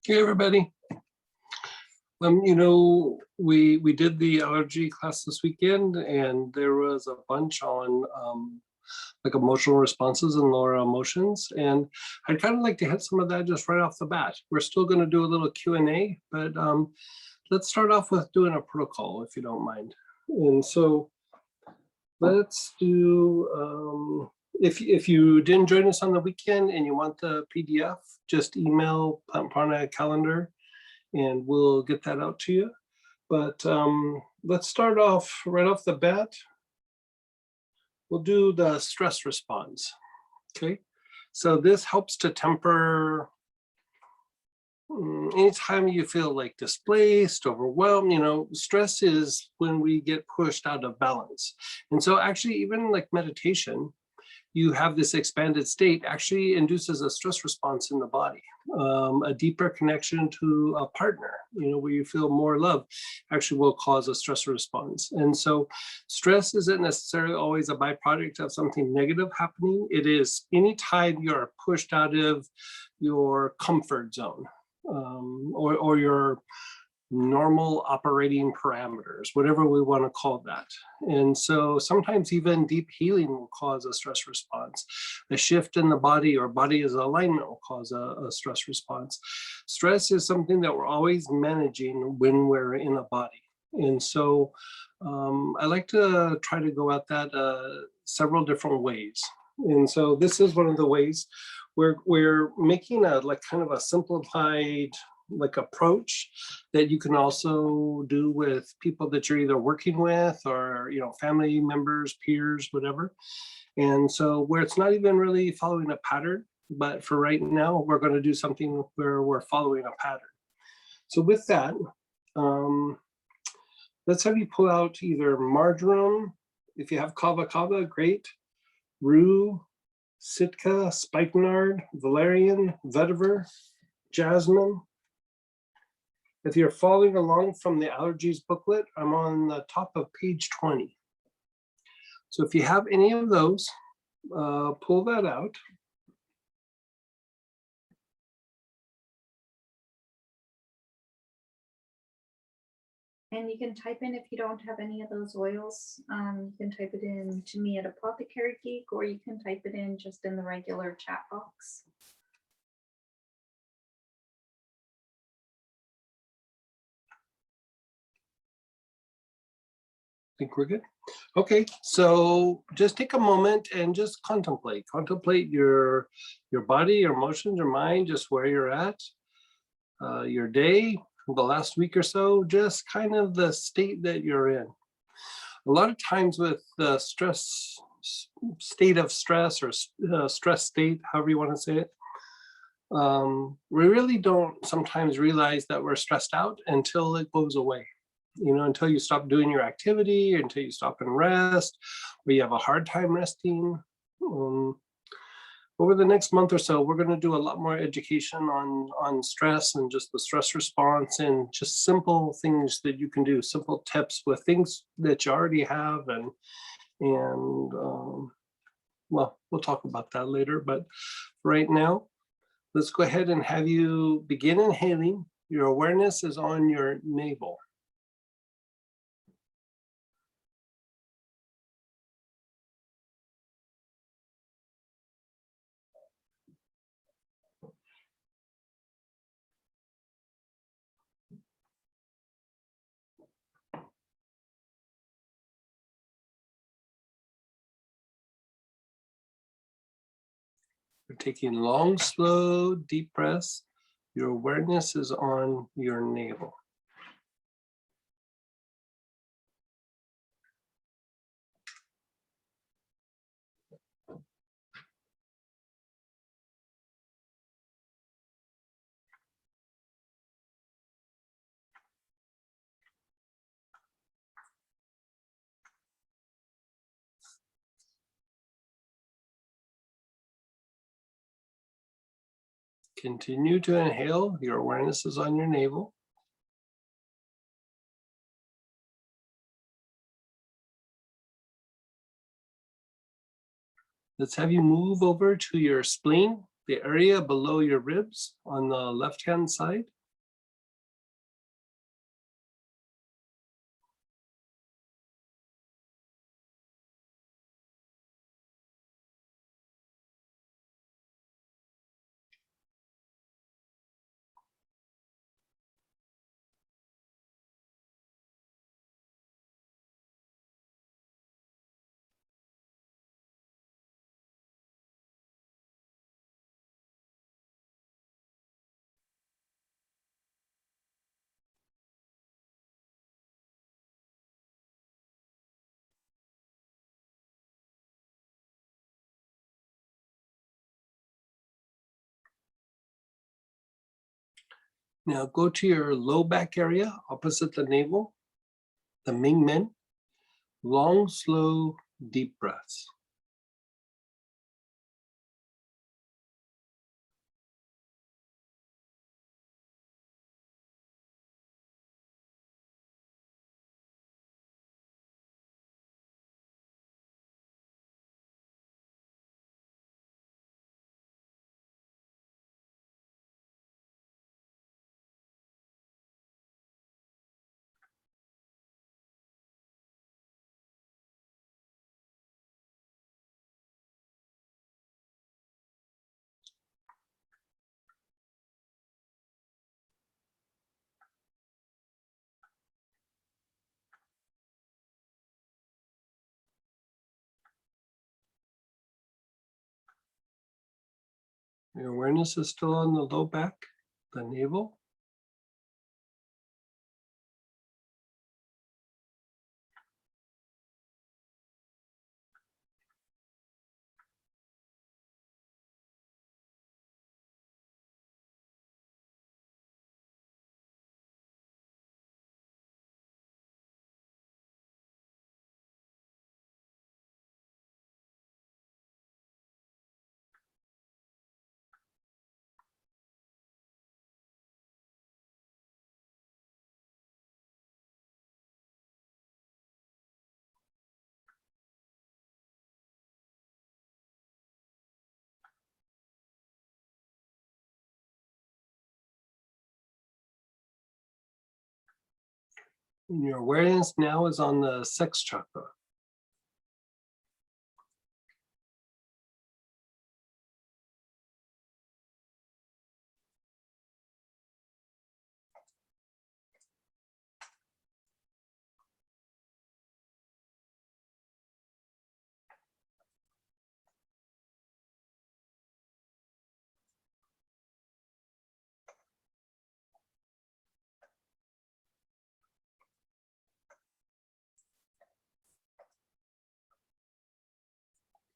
Hey everybody. We did the allergy class this weekend, and there was a bunch on like emotional responses and lower emotions, and I'd kind of like to hit some of that just right off the bat. We're still going to do a little Q&A, but let's start off with doing a protocol, if you don't mind. And so let's do. If you didn't join us on the weekend and you want the PDF, just email Plant Prana Calendar and we'll get that out to you. But let's start off right off the bat. We'll do the stress response, okay? So this helps to temper anytime you feel like displaced, overwhelmed. Stress is when we get pushed out of balance. And so actually even like meditation, you have this expanded state actually induces a stress response in the body, a deeper connection to a partner, where you feel more love actually will cause a stress response. And so stress isn't necessarily always a byproduct of something negative happening. It is anytime you're pushed out of your comfort zone or your normal operating parameters, whatever we want to call that. And so sometimes even deep healing will cause a stress response. A shift in the body or body's alignment will cause a stress response. Stress is something that we're always managing when we're in a body. And so I like to try to go at that several different ways. And so this is one of the ways we're making a like kind of a simplified like approach that you can also do with people that you're either working with or family members, peers, whatever. And so where it's not even really following a pattern, but for right now we're going to do something where we're following a pattern. So with that, let's have you pull out either marjoram, if you have kava, great, rue, sitka, spikenard, valerian, vetiver, jasmine. If you're following along from the allergies booklet, I'm on the top of page 20. So if you have any of those, pull that out. And you can type in, if you don't have any of those oils, you can type it in to me at Apothecary Geek, or you can type it in just in the regular chat box. I think we're good. Okay, so just take a moment and just contemplate your body, your emotions, your mind, just where you're at, your day, the last week or so, just kind of the state that you're in. A lot of times with the state of stress or stress state, however you want to say it, we really don't sometimes realize that we're stressed out until it goes away. Until you stop doing your activity, until you stop and rest, or you have a hard time resting. Over the next month or so, we're going to do a lot more education on stress and just the stress response and just simple things that you can do, simple tips with things that you already have. And well, we'll talk about that later. But right now, let's go ahead and have you begin inhaling. Your awareness is on your navel. You're taking long, slow, deep breaths. Your awareness is on your navel. Continue to inhale. Your awareness is on your navel. Let's have you move over to your spleen. the area below your ribs on the left-hand side. Now go to your low back area opposite the navel, the Ming Men. Long, slow, deep breaths. Your awareness is still on the low back, the navel. And your awareness now is on the sex chakra.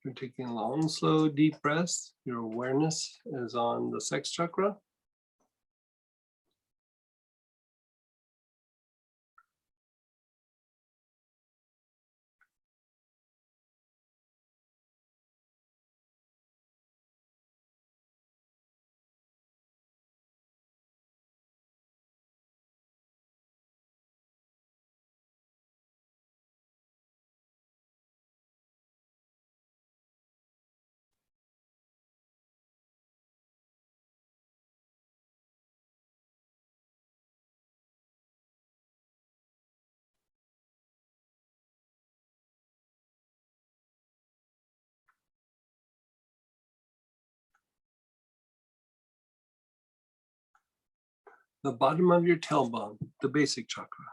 You're taking long, slow, deep breaths. Your awareness is on the sex chakra. The bottom of your tailbone, the basic chakra.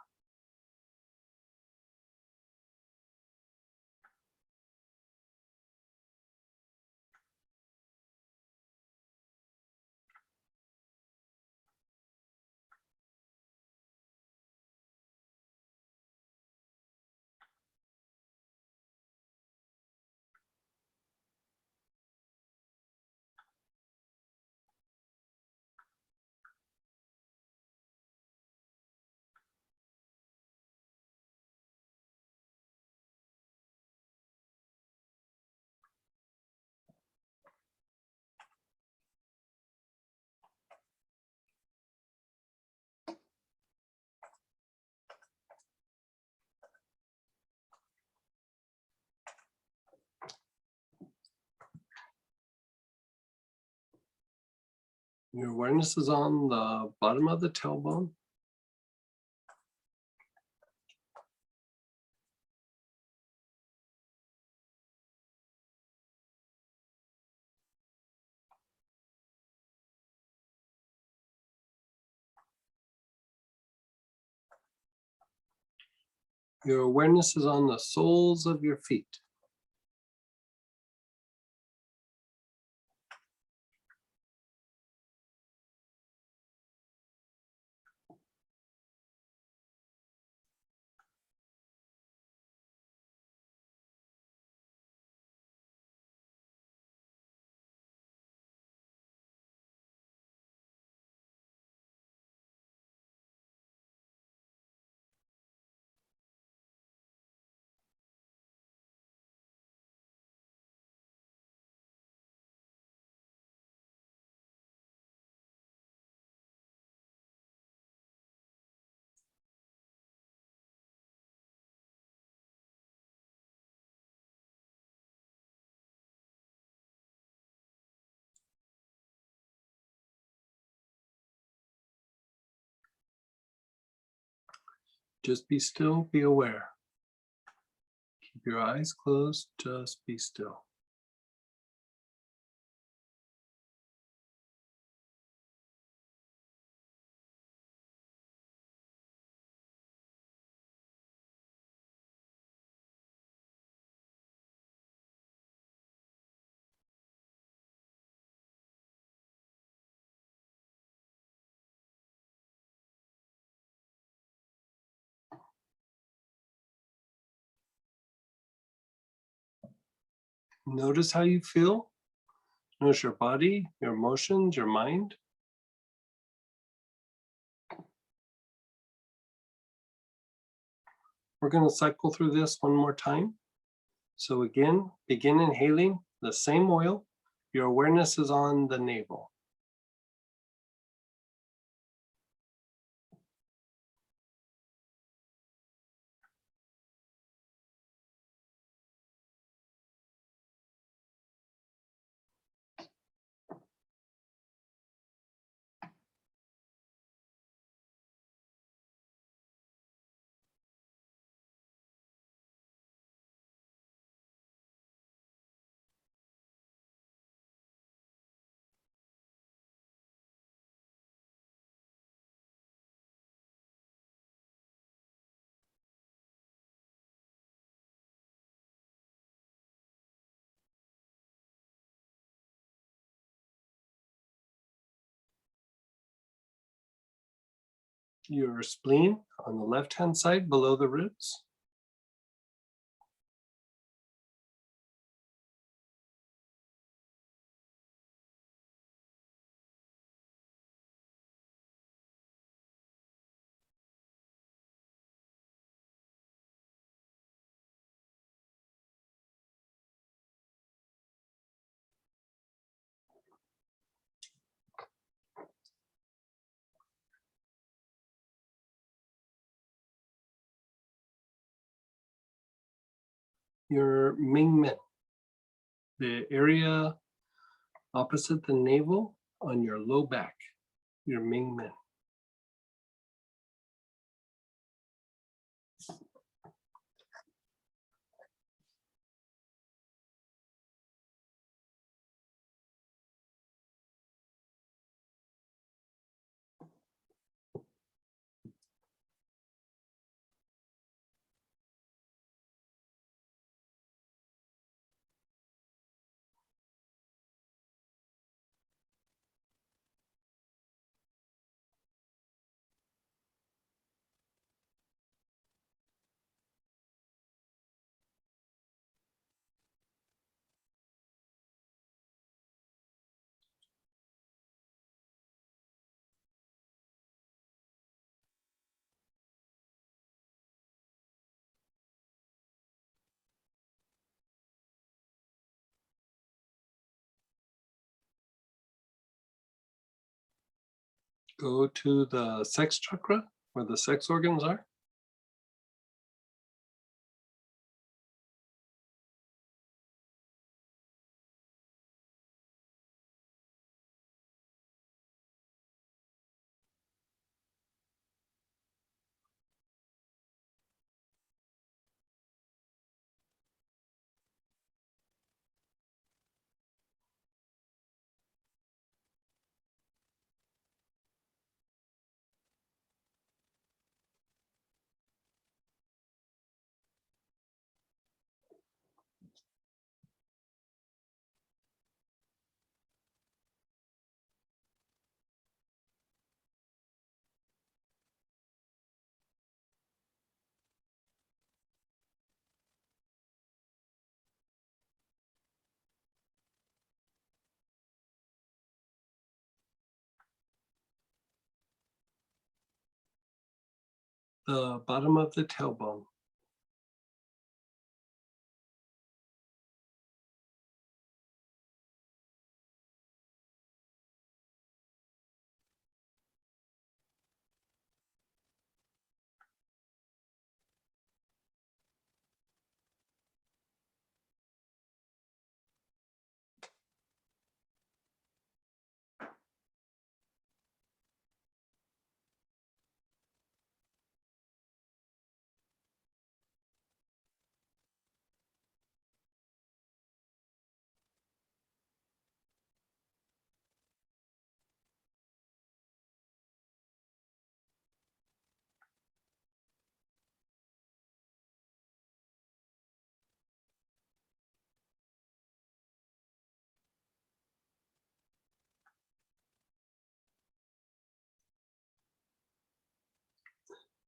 Your awareness is on the bottom of the tailbone. Your awareness is on the soles of your feet. Just be still, be aware. Keep your eyes closed, just be still. Notice how you feel. Notice your body, your emotions, your mind. We're going to cycle through this one more time. So again, begin inhaling the same oil. Your awareness is on the navel. Your spleen on the left-hand side below the ribs. Your Mingmen, the area opposite the navel on your low back, your Mingmen. Go to the sex chakra, where the sex organs are. the bottom of the tailbone.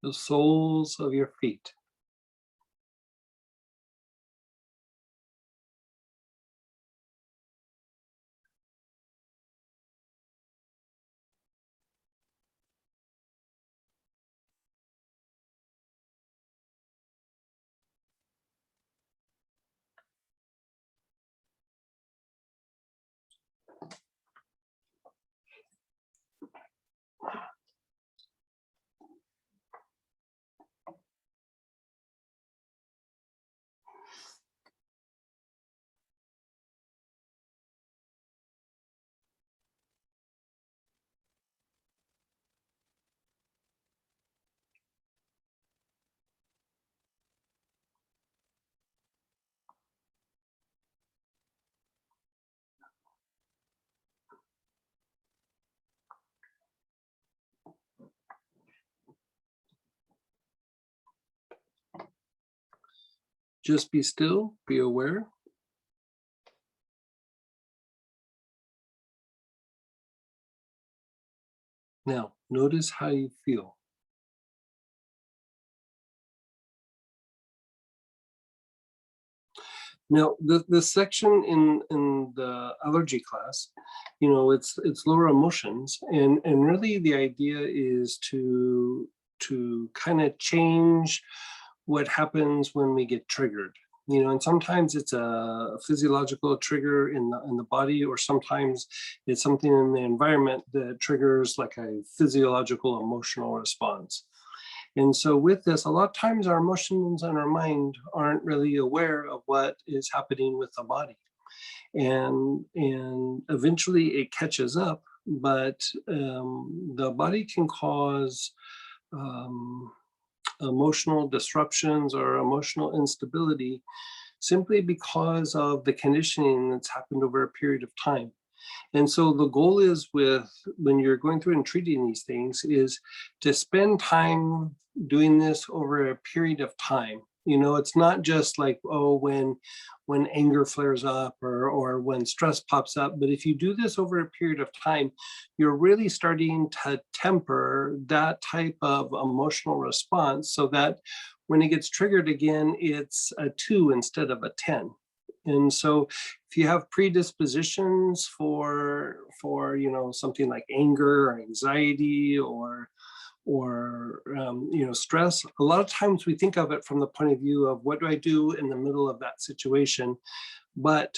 The soles of your feet. Just be still, be aware. Now, notice how you feel. Now, the section in the allergy class, you know, it's lower emotions, and really the idea is to kind of change what happens when we get triggered. You know, and sometimes it's a physiological trigger in the body, or sometimes it's something in the environment that triggers like a physiological emotional response. And so with this, a lot of times our emotions and our mind aren't really aware of what is happening with the body. And eventually it catches up, but the body can cause um, emotional disruptions or emotional instability simply because of the conditioning that's happened over a period of time. And so the goal is, with when you're going through and treating these things, is to spend time doing this over a period of time. You know, it's not just like, oh, when anger flares up or when stress pops up, but if you do this over a period of time, you're really starting to temper that type of emotional response so that when it gets triggered again, it's a 2 instead of a 10. And so if you have predispositions for you know, something like anger or anxiety or you know, stress, a lot of times we think of it from the point of view of what do I do in the middle of that situation. But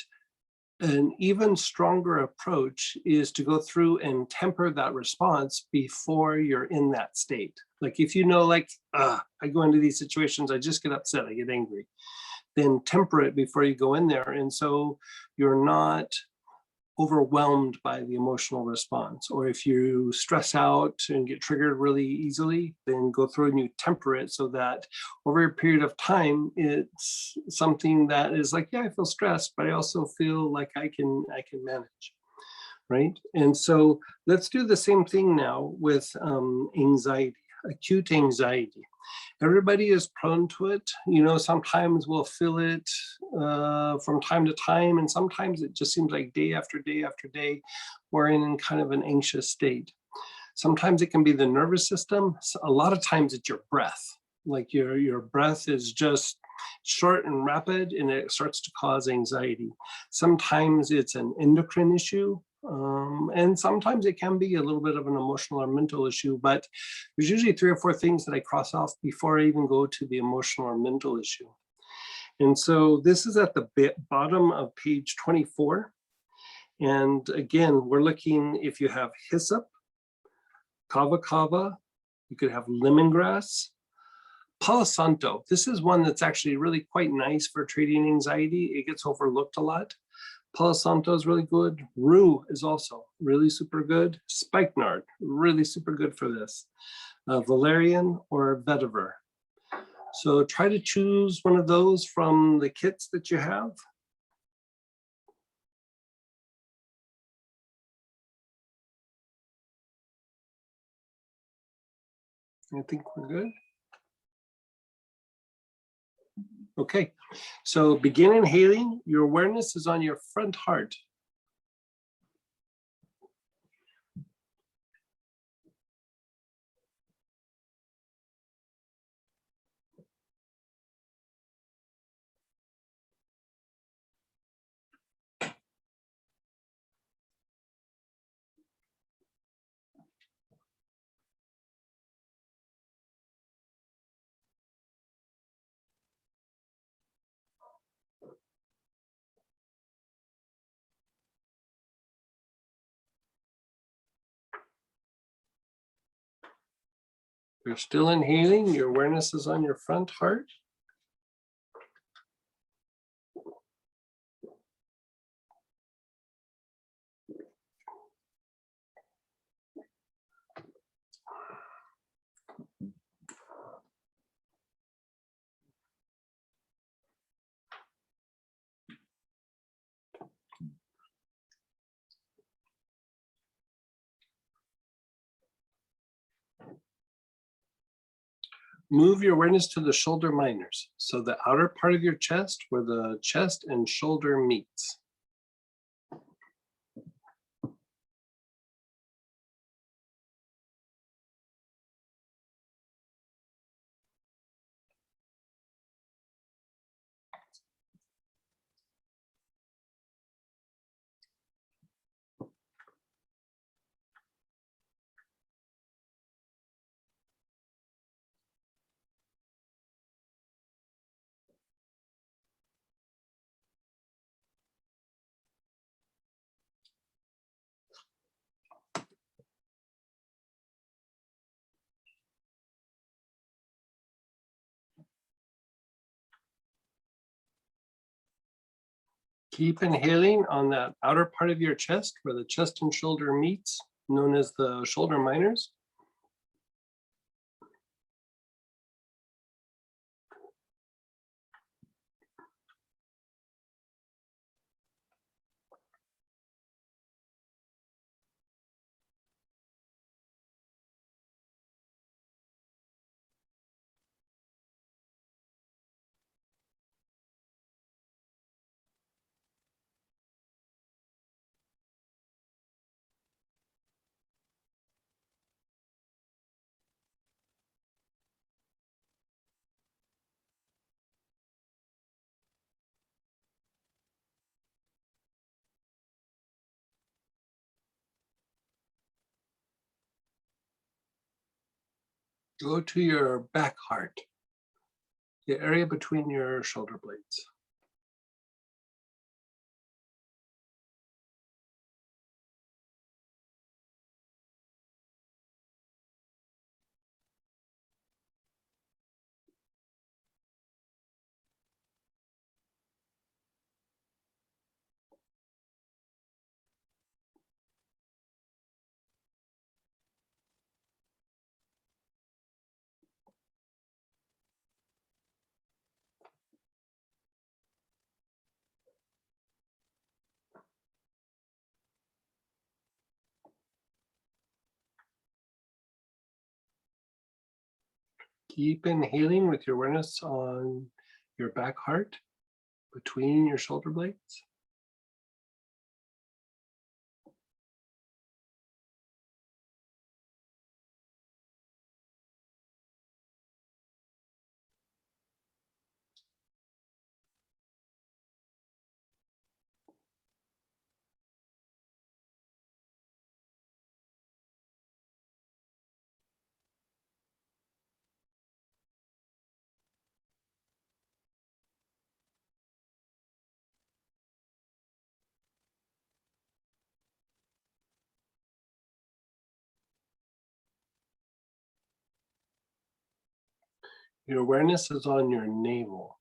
an even stronger approach is to go through and temper that response before you're in that state. Like if you know, like, I go into these situations, I just get upset, I get angry, then temper it before you go in there. And so you're not overwhelmed by the emotional response. Or if you stress out and get triggered really easily, then go through and you temper it so that over a period of time, it's something that is like, yeah, I feel stressed, but I also feel like I can manage. Right. And so let's do the same thing now with anxiety, acute anxiety. Everybody is prone to it. You know, sometimes we'll feel it from time to time, and sometimes it just seems like day after day after day, we're in kind of an anxious state. Sometimes it can be the nervous system. A lot of times it's your breath. Like your breath is just short and rapid, and it starts to cause anxiety. Sometimes it's an endocrine issue. And sometimes it can be a little bit of an emotional or mental issue, but there's usually 3 or 4 things that I cross off before I even go to the emotional or mental issue. And so this is at the bottom of page 24. And again, we're looking if you have hyssop, kava kava, you could have lemongrass, Palo Santo. This is one that's actually really quite nice for treating anxiety. It gets overlooked a lot. Palo Santo is really good. Rue is also really super good. Spikenard, really super good for this. Valerian or vetiver. So try to choose one of those from the kits that you have. I think we're good. Okay, so begin inhaling. Your awareness is on your front heart. You're still inhaling. Your awareness is on your front heart. Move your awareness to the shoulder minors. So the outer part of your chest where the chest and shoulder meets. Keep inhaling on that outer part of your chest where the chest and shoulder meets, known as the shoulder minors. Go to your back heart, the area between your shoulder blades. Keep inhaling with your awareness on your back heart between your shoulder blades. Your awareness is on your navel.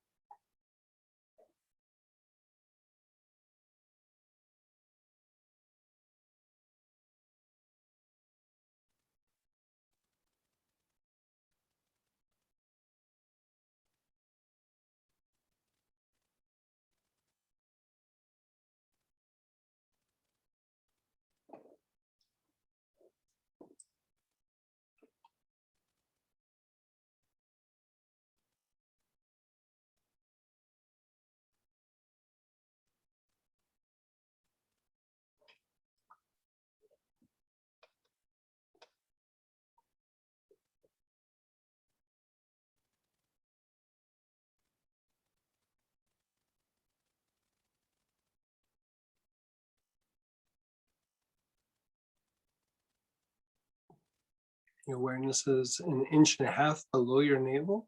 Your awareness is 1.5 inches below your navel.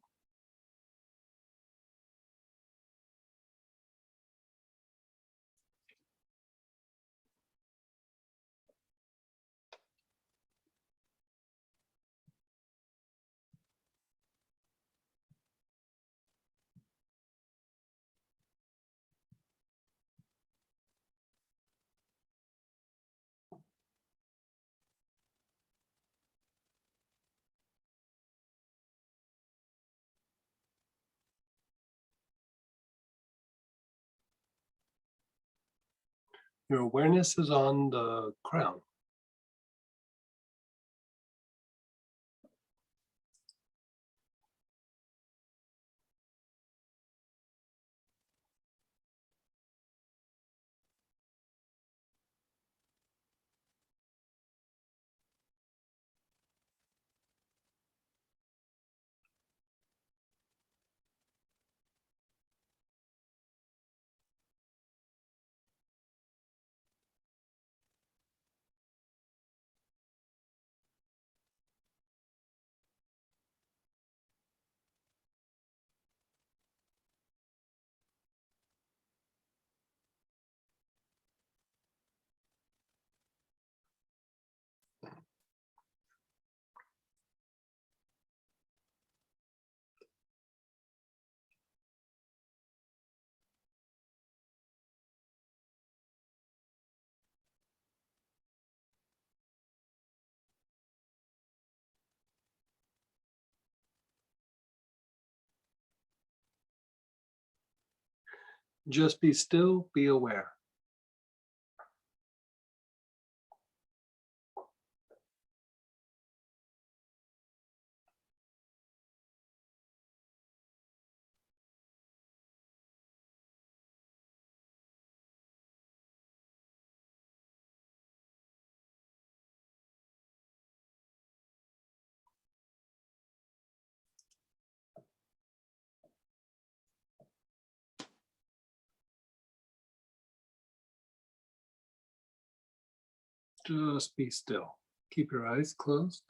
Your awareness is on the crown. Just be still, be aware. Just be still. Keep your eyes closed.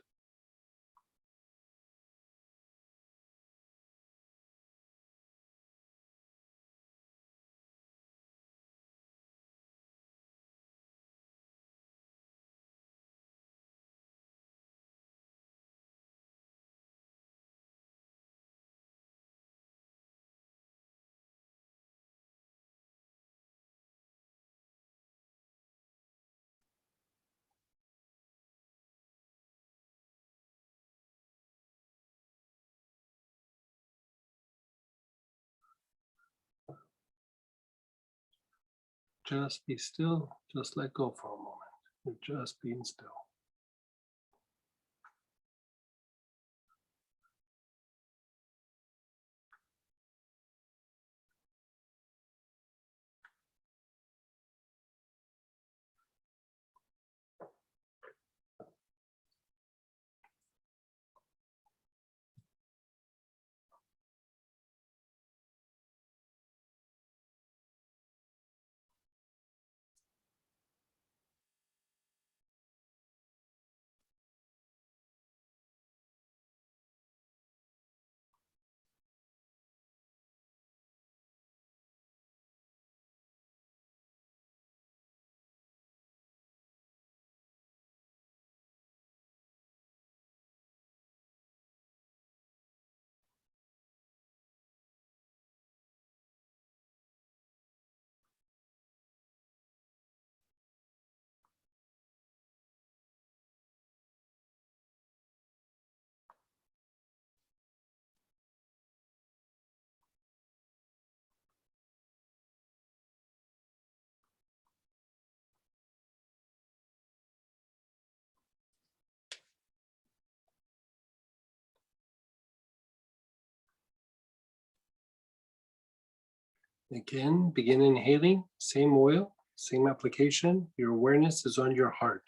Just be still. Just let go for a moment. You're just being still. Again, begin inhaling, same oil, same application. Your awareness is on your heart.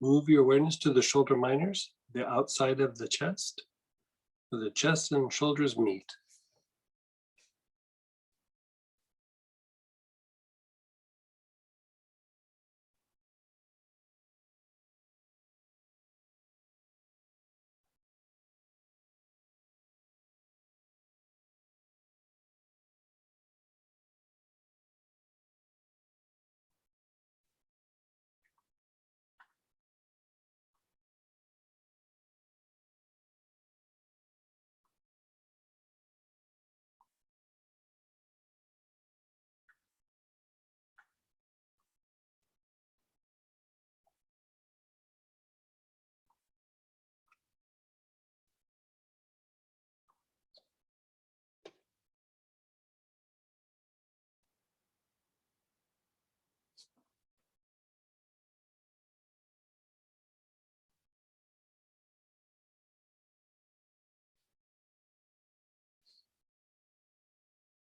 Move your awareness to the shoulder minors, the outside of the chest, where the chest and shoulders meet.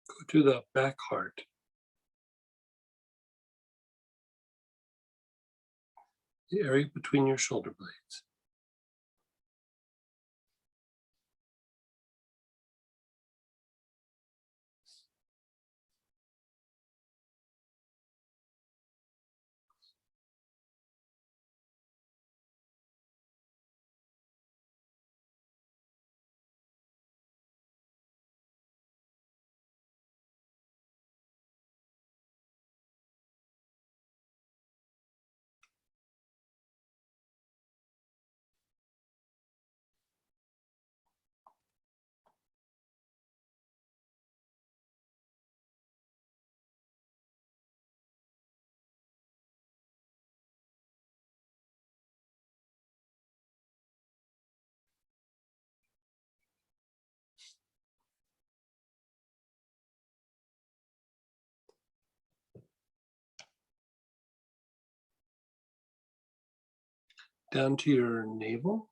Go to the back heart, the area between your shoulder blades. Down to your navel.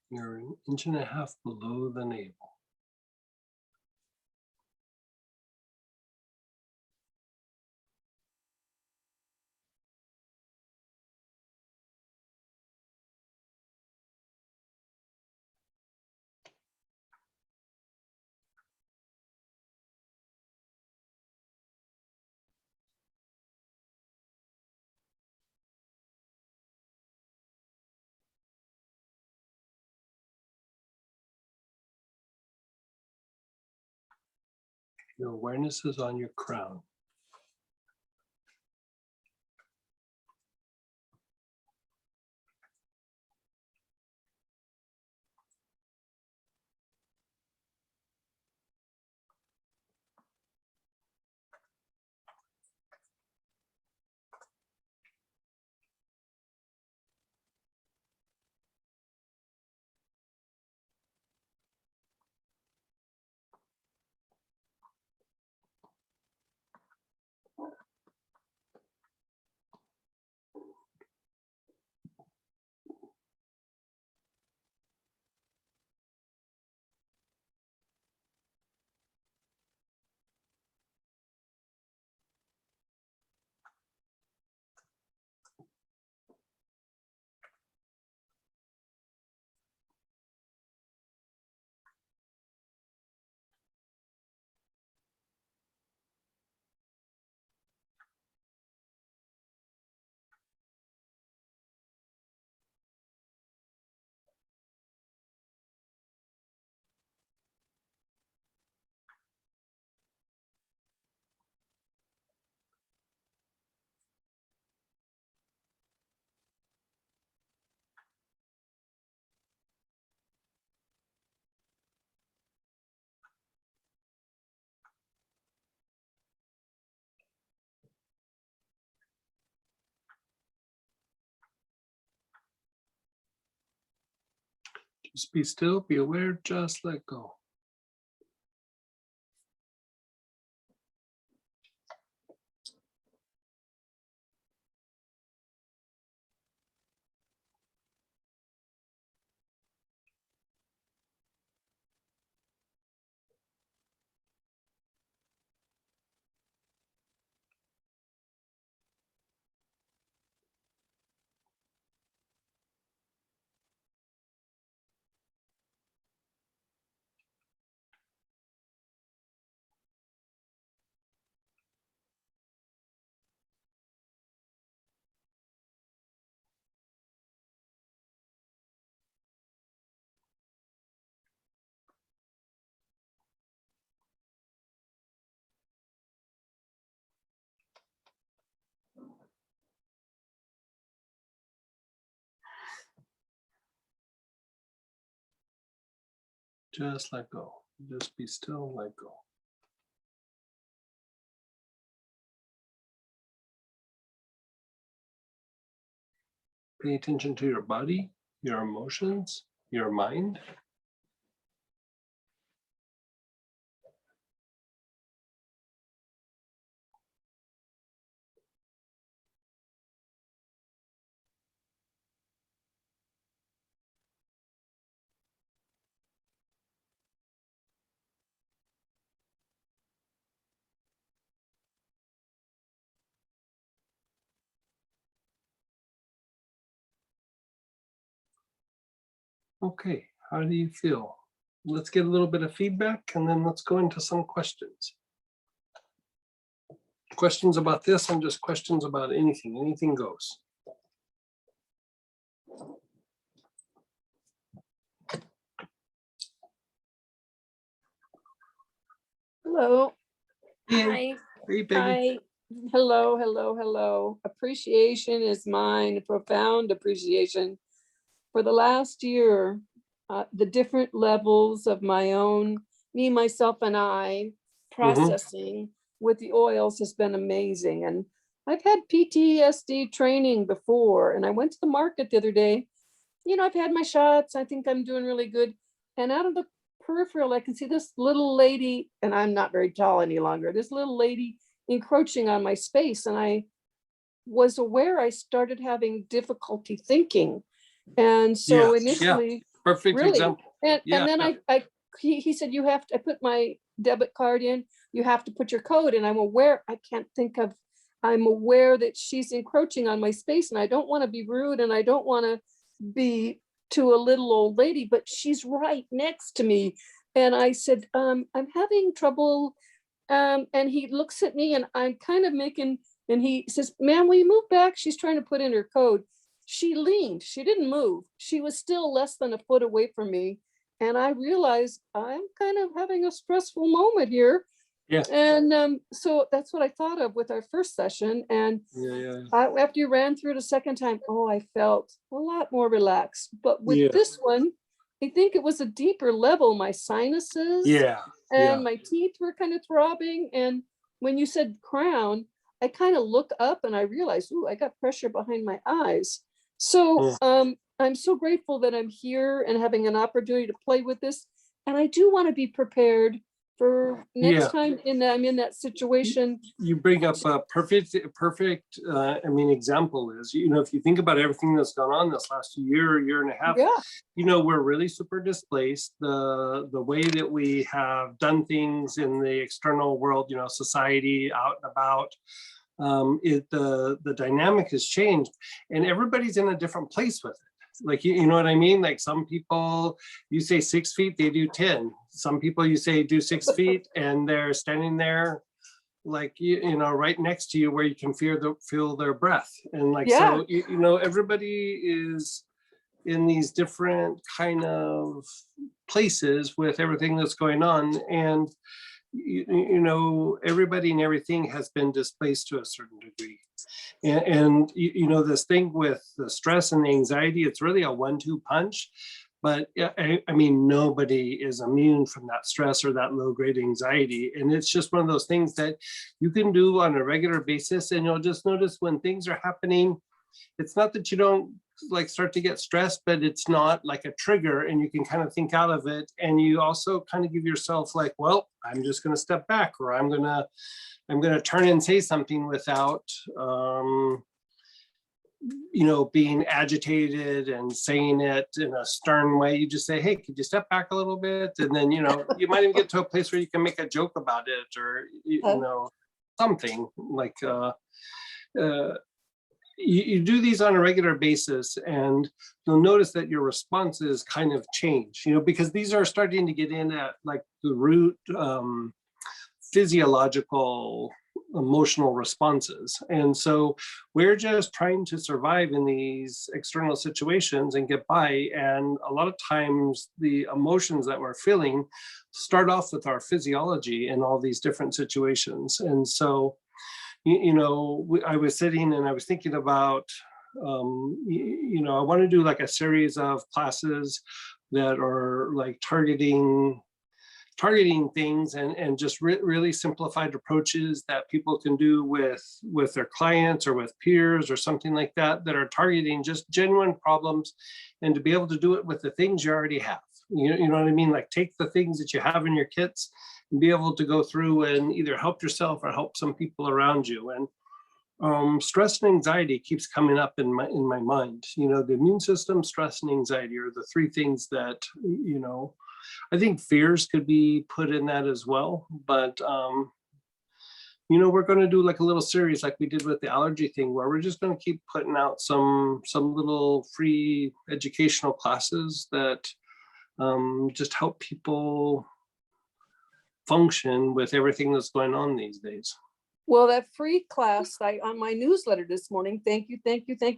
You're an inch and a half below the navel. Your awareness is on your crown. Just be still, be aware, just let go. Just let go. Just be still, let go. Pay attention to your body, your emotions, your mind. Okay, how do you feel? Let's get a little bit of feedback and then let's go into some questions. Questions about this and just questions about anything goes. Hello. Hey, Hi. hey, Peggy. Hi. Hello, hello, hello. Appreciation is mine, a profound appreciation. For the last year, the different levels of my own, me, myself, and I processing with the oils has been amazing. And I've had PTSD training before, and I went to the market the other day. You know, I've had my shots. I think I'm doing really good. And out of the peripheral, I can see this little lady, and I'm not very tall any longer, this little lady encroaching on my space. And I was aware I started having difficulty thinking. And so Yeah, initially, perfect really, example. and Yeah, then he said, you have to, I put my debit card in, you have to put your code. And I'm aware, I'm aware that she's encroaching on my space, and I don't want to be rude, and I don't want to be to a little old lady, but she's right next to me. And I said, I'm having trouble. And he looks at me, and I'm kind of making, and he says, ma'am, will you move back? She's trying to put in her code. She leaned, she didn't move. She was still less than a foot away from me. And I realized I'm kind of having a stressful moment here. Yeah. And so that's what I thought of with our first session. And Yeah. after you ran through it a second time, oh, I felt a lot more relaxed. But with Yeah. this one, I think it was a deeper level. My sinuses Yeah. and my teeth were kind of throbbing. And when you said crown, I kind of look up and I realized, ooh, I got pressure behind my eyes. So I'm so grateful that I'm here and having an opportunity to play with this. And I do want to be prepared for next time I'm in that situation. You bring up a perfect, I mean, example is, you know, if you think about everything that's gone on this last year and a half, Yeah, you know, we're really super displaced. The way that we have done things in the external world, you know, society out and about, the dynamic has changed and everybody's in a different place with it. Like, you know what I mean? Like some people, you say 6 feet, they do 10. Some people you say do 6 feet and they're standing there like, you know, right next to you where you can feel their breath. And like, yeah, so, you know, everybody is in these different kind of places with everything that's going on. And, you know, everybody and everything has been displaced to a certain degree. And you know, this thing with the stress and the anxiety, it's really a 1-2 punch. But I mean, nobody is immune from that stress or that low grade anxiety. And it's just one of those things that you can do on a regular basis. And you'll just notice when things are happening, it's not that you don't like start to get stressed, but it's not like a trigger and you can kind of think out of it. And you also kind of give yourself like, well, I'm just going to step back, or I'm going to turn and say something without, you know, being agitated and saying it in a stern way. You just say, hey, could you step back a little bit? And then, you know, you might even get to a place where you can make a joke about it, or, you know, something like, you do these on a regular basis and you'll notice that your responses kind of change, you know, because these are starting to get in at like the root physiological emotional responses. And so we're just trying to survive in these external situations and get by. And a lot of times the emotions that we're feeling start off with our physiology in all these different situations. And so, you know, I was sitting and I was thinking about, you know, I want to do like a series of classes that are like targeting things and just really simplified approaches that people can do with their clients or with peers or something like that, that are targeting just genuine problems, and to be able to do it with the things you already have. You know what I mean? Like take the things that you have in your kits and be able to go through and either help yourself or help some people around you. And stress and anxiety keeps coming up in my mind. You know, the immune system, stress, and anxiety are the three things that, you know, I think fears could be put in that as well. But you know, we're going to do like a little series like we did with the allergy thing, where we're just going to keep putting out some little free educational classes that just help people function with everything that's going on these days. well, that free class on my newsletter this morning, thank you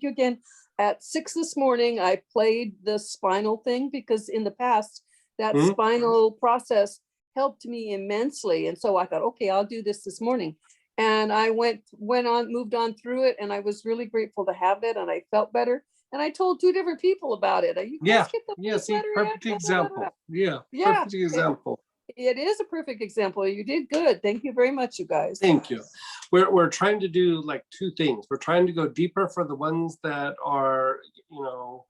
again. At 6 this morning, I played the spinal thing because in the past, that spinal process helped me immensely. And so I thought, okay, I'll do this morning. And I moved on through it, and I was really grateful to have it, and I felt better. And I told 2 different people about it. You guys get the See, newsletter perfect yet? example. Yeah, Yeah, perfect example. it is a perfect example. You did good. Thank you very much, you guys. Thank you. We're trying to do like 2 things. We're trying to go deeper for the ones that are, you know,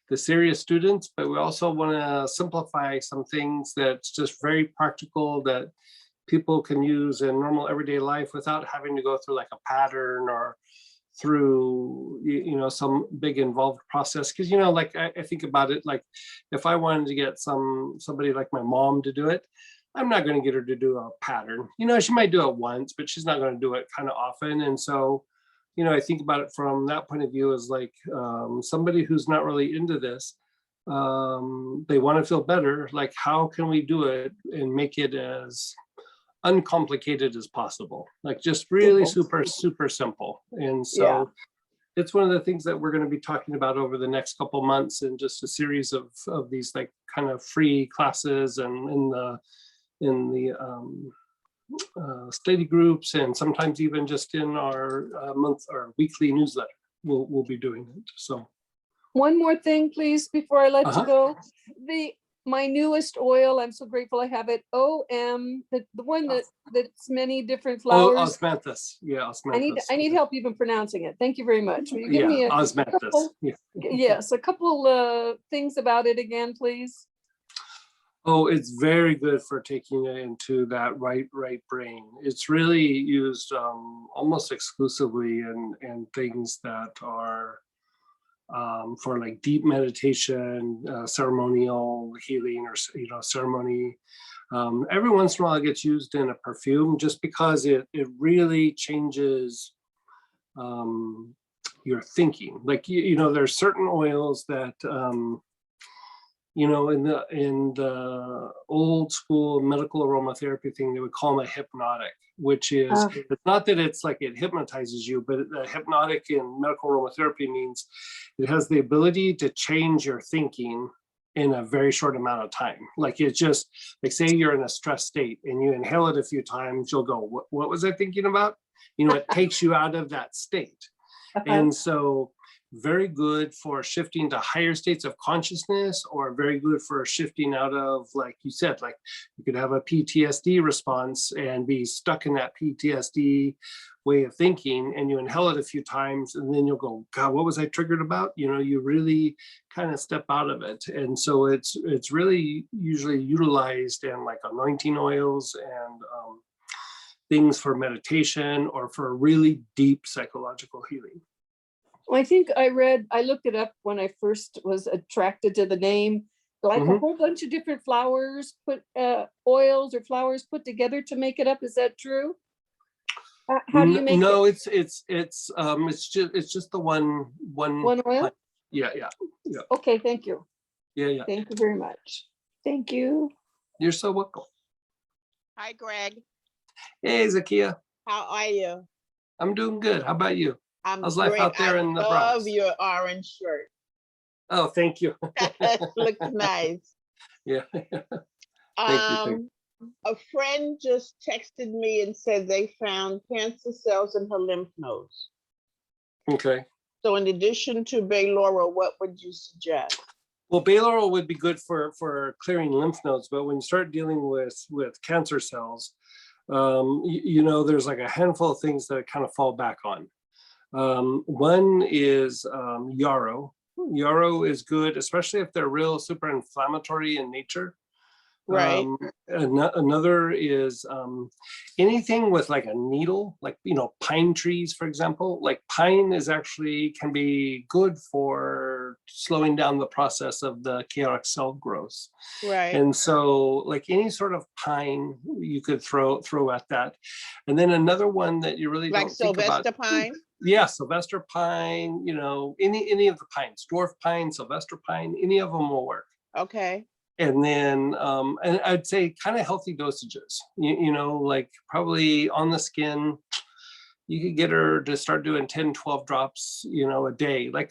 the serious students, but we also want to simplify some things that's just very practical that people can use in normal everyday life without having to go through like a pattern or through, you know, some big involved process. Because, you know, like I think about it, like if I wanted to get somebody like my mom to do it, I'm not going to get her to do a pattern. You know, she might do it once, but she's not going to do it kind of often. And so, you know, I think about it from that point of view as like somebody who's not really into this, they want to feel better. Like, how can we do it and make it as uncomplicated as possible? Like just really super simple. And so it's one of the things that we're going to be talking about over the next couple months, and just a series of these like kind of free classes and in the study groups, and sometimes even just in our month or weekly newsletter, we'll be doing it. So. One more thing, please, before I let you Uh-huh. go. My newest oil, I'm so grateful I have it. The one that's many different Oh, flowers. osmanthus. Yeah, I osmanthus. need help even pronouncing it. Thank you very much. Will you give Yeah, me a osmanthus. couple, Yeah. yes, a couple things about it again, please? Oh, it's very good for taking it into that right brain. It's really used almost exclusively in things that are for like deep meditation, ceremonial healing, or ceremony. Every once in a while, it gets used in a perfume, just because it really changes your thinking. Like there's certain oils that in the old school medical aromatherapy thing, they would call them a hypnotic, which is, it's not that it's like it hypnotizes you, but hypnotic in medical aromatherapy means it has the ability to change your thinking in a very short amount of time. Like it's just like, say you're in a stress state and you inhale it a few times, you'll go, what was I thinking about? It takes you out of that state. And so very good for shifting to higher states of consciousness, or very good for shifting out of, like you said, like you could have a PTSD response and be stuck in that PTSD way of thinking, and you inhale it a few times and then you'll go, God, what was I triggered about? You really kind of step out of it. And so it's really usually utilized in like anointing oils and things for meditation or for really deep psychological healing. Well, I looked it up when I first was attracted to the name, like a whole bunch of different flowers, oils or flowers put together to make it up. Is that true? How do you make No, it? it's just the one One oil? Yeah. Okay, thank you. Yeah. Thank you very much. Thank you. You're so welcome. Hi, Greg. Hey, Zakia. How are you? I'm doing good. How about you? I'm How's life great. out there I in the love Bronx? your orange shirt. Oh, thank you. Looks nice. Yeah. Thank you. A friend just texted me and said they found cancer cells in her lymph nodes. Okay. So in addition to bay laurel, what would you suggest? Well, bay laurel would be good for clearing lymph nodes, but when you start dealing with cancer cells, there's like a handful of things that kind of fall back on. One is yarrow. Yarrow is good, especially if they're real super inflammatory in nature. Right. Another is anything with like a needle, like pine trees, for example. Like pine can be good for slowing down the process of the chaotic cell growth. Right. And so like any sort of pine you could throw at that. And then another one that you really Like don't think about. Sylvester pine? Yeah, Sylvester pine, any of the pines, dwarf pine, Sylvester pine, any of them will work. Okay. And then, and I'd say kind of healthy dosages, like probably on the skin, you could get her to start doing 10, 12 drops, a day, like,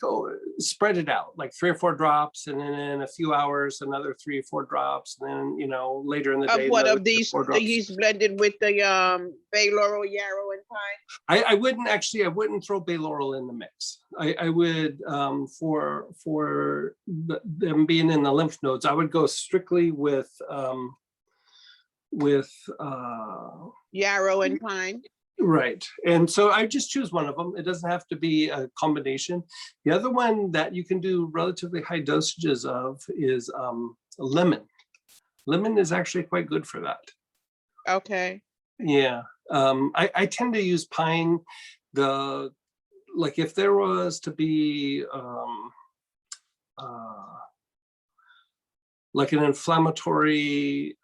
spread it out, like 3 or 4 drops. And then in a few hours, another 3 or 4 drops. And then, later in the day, Of what, another of these 4 drops. he's blended with the bay laurel, yarrow, and pine? I wouldn't throw bay laurel in the mix. I would, for them being in the lymph nodes, I would go strictly with Yarrow and pine? right. And so I just choose one of them. It doesn't have to be a combination. The other one that you can do relatively high dosages of is lemon. Lemon is actually quite good for that. Okay. Yeah. I tend to use pine. Like if there was to be like an inflammatory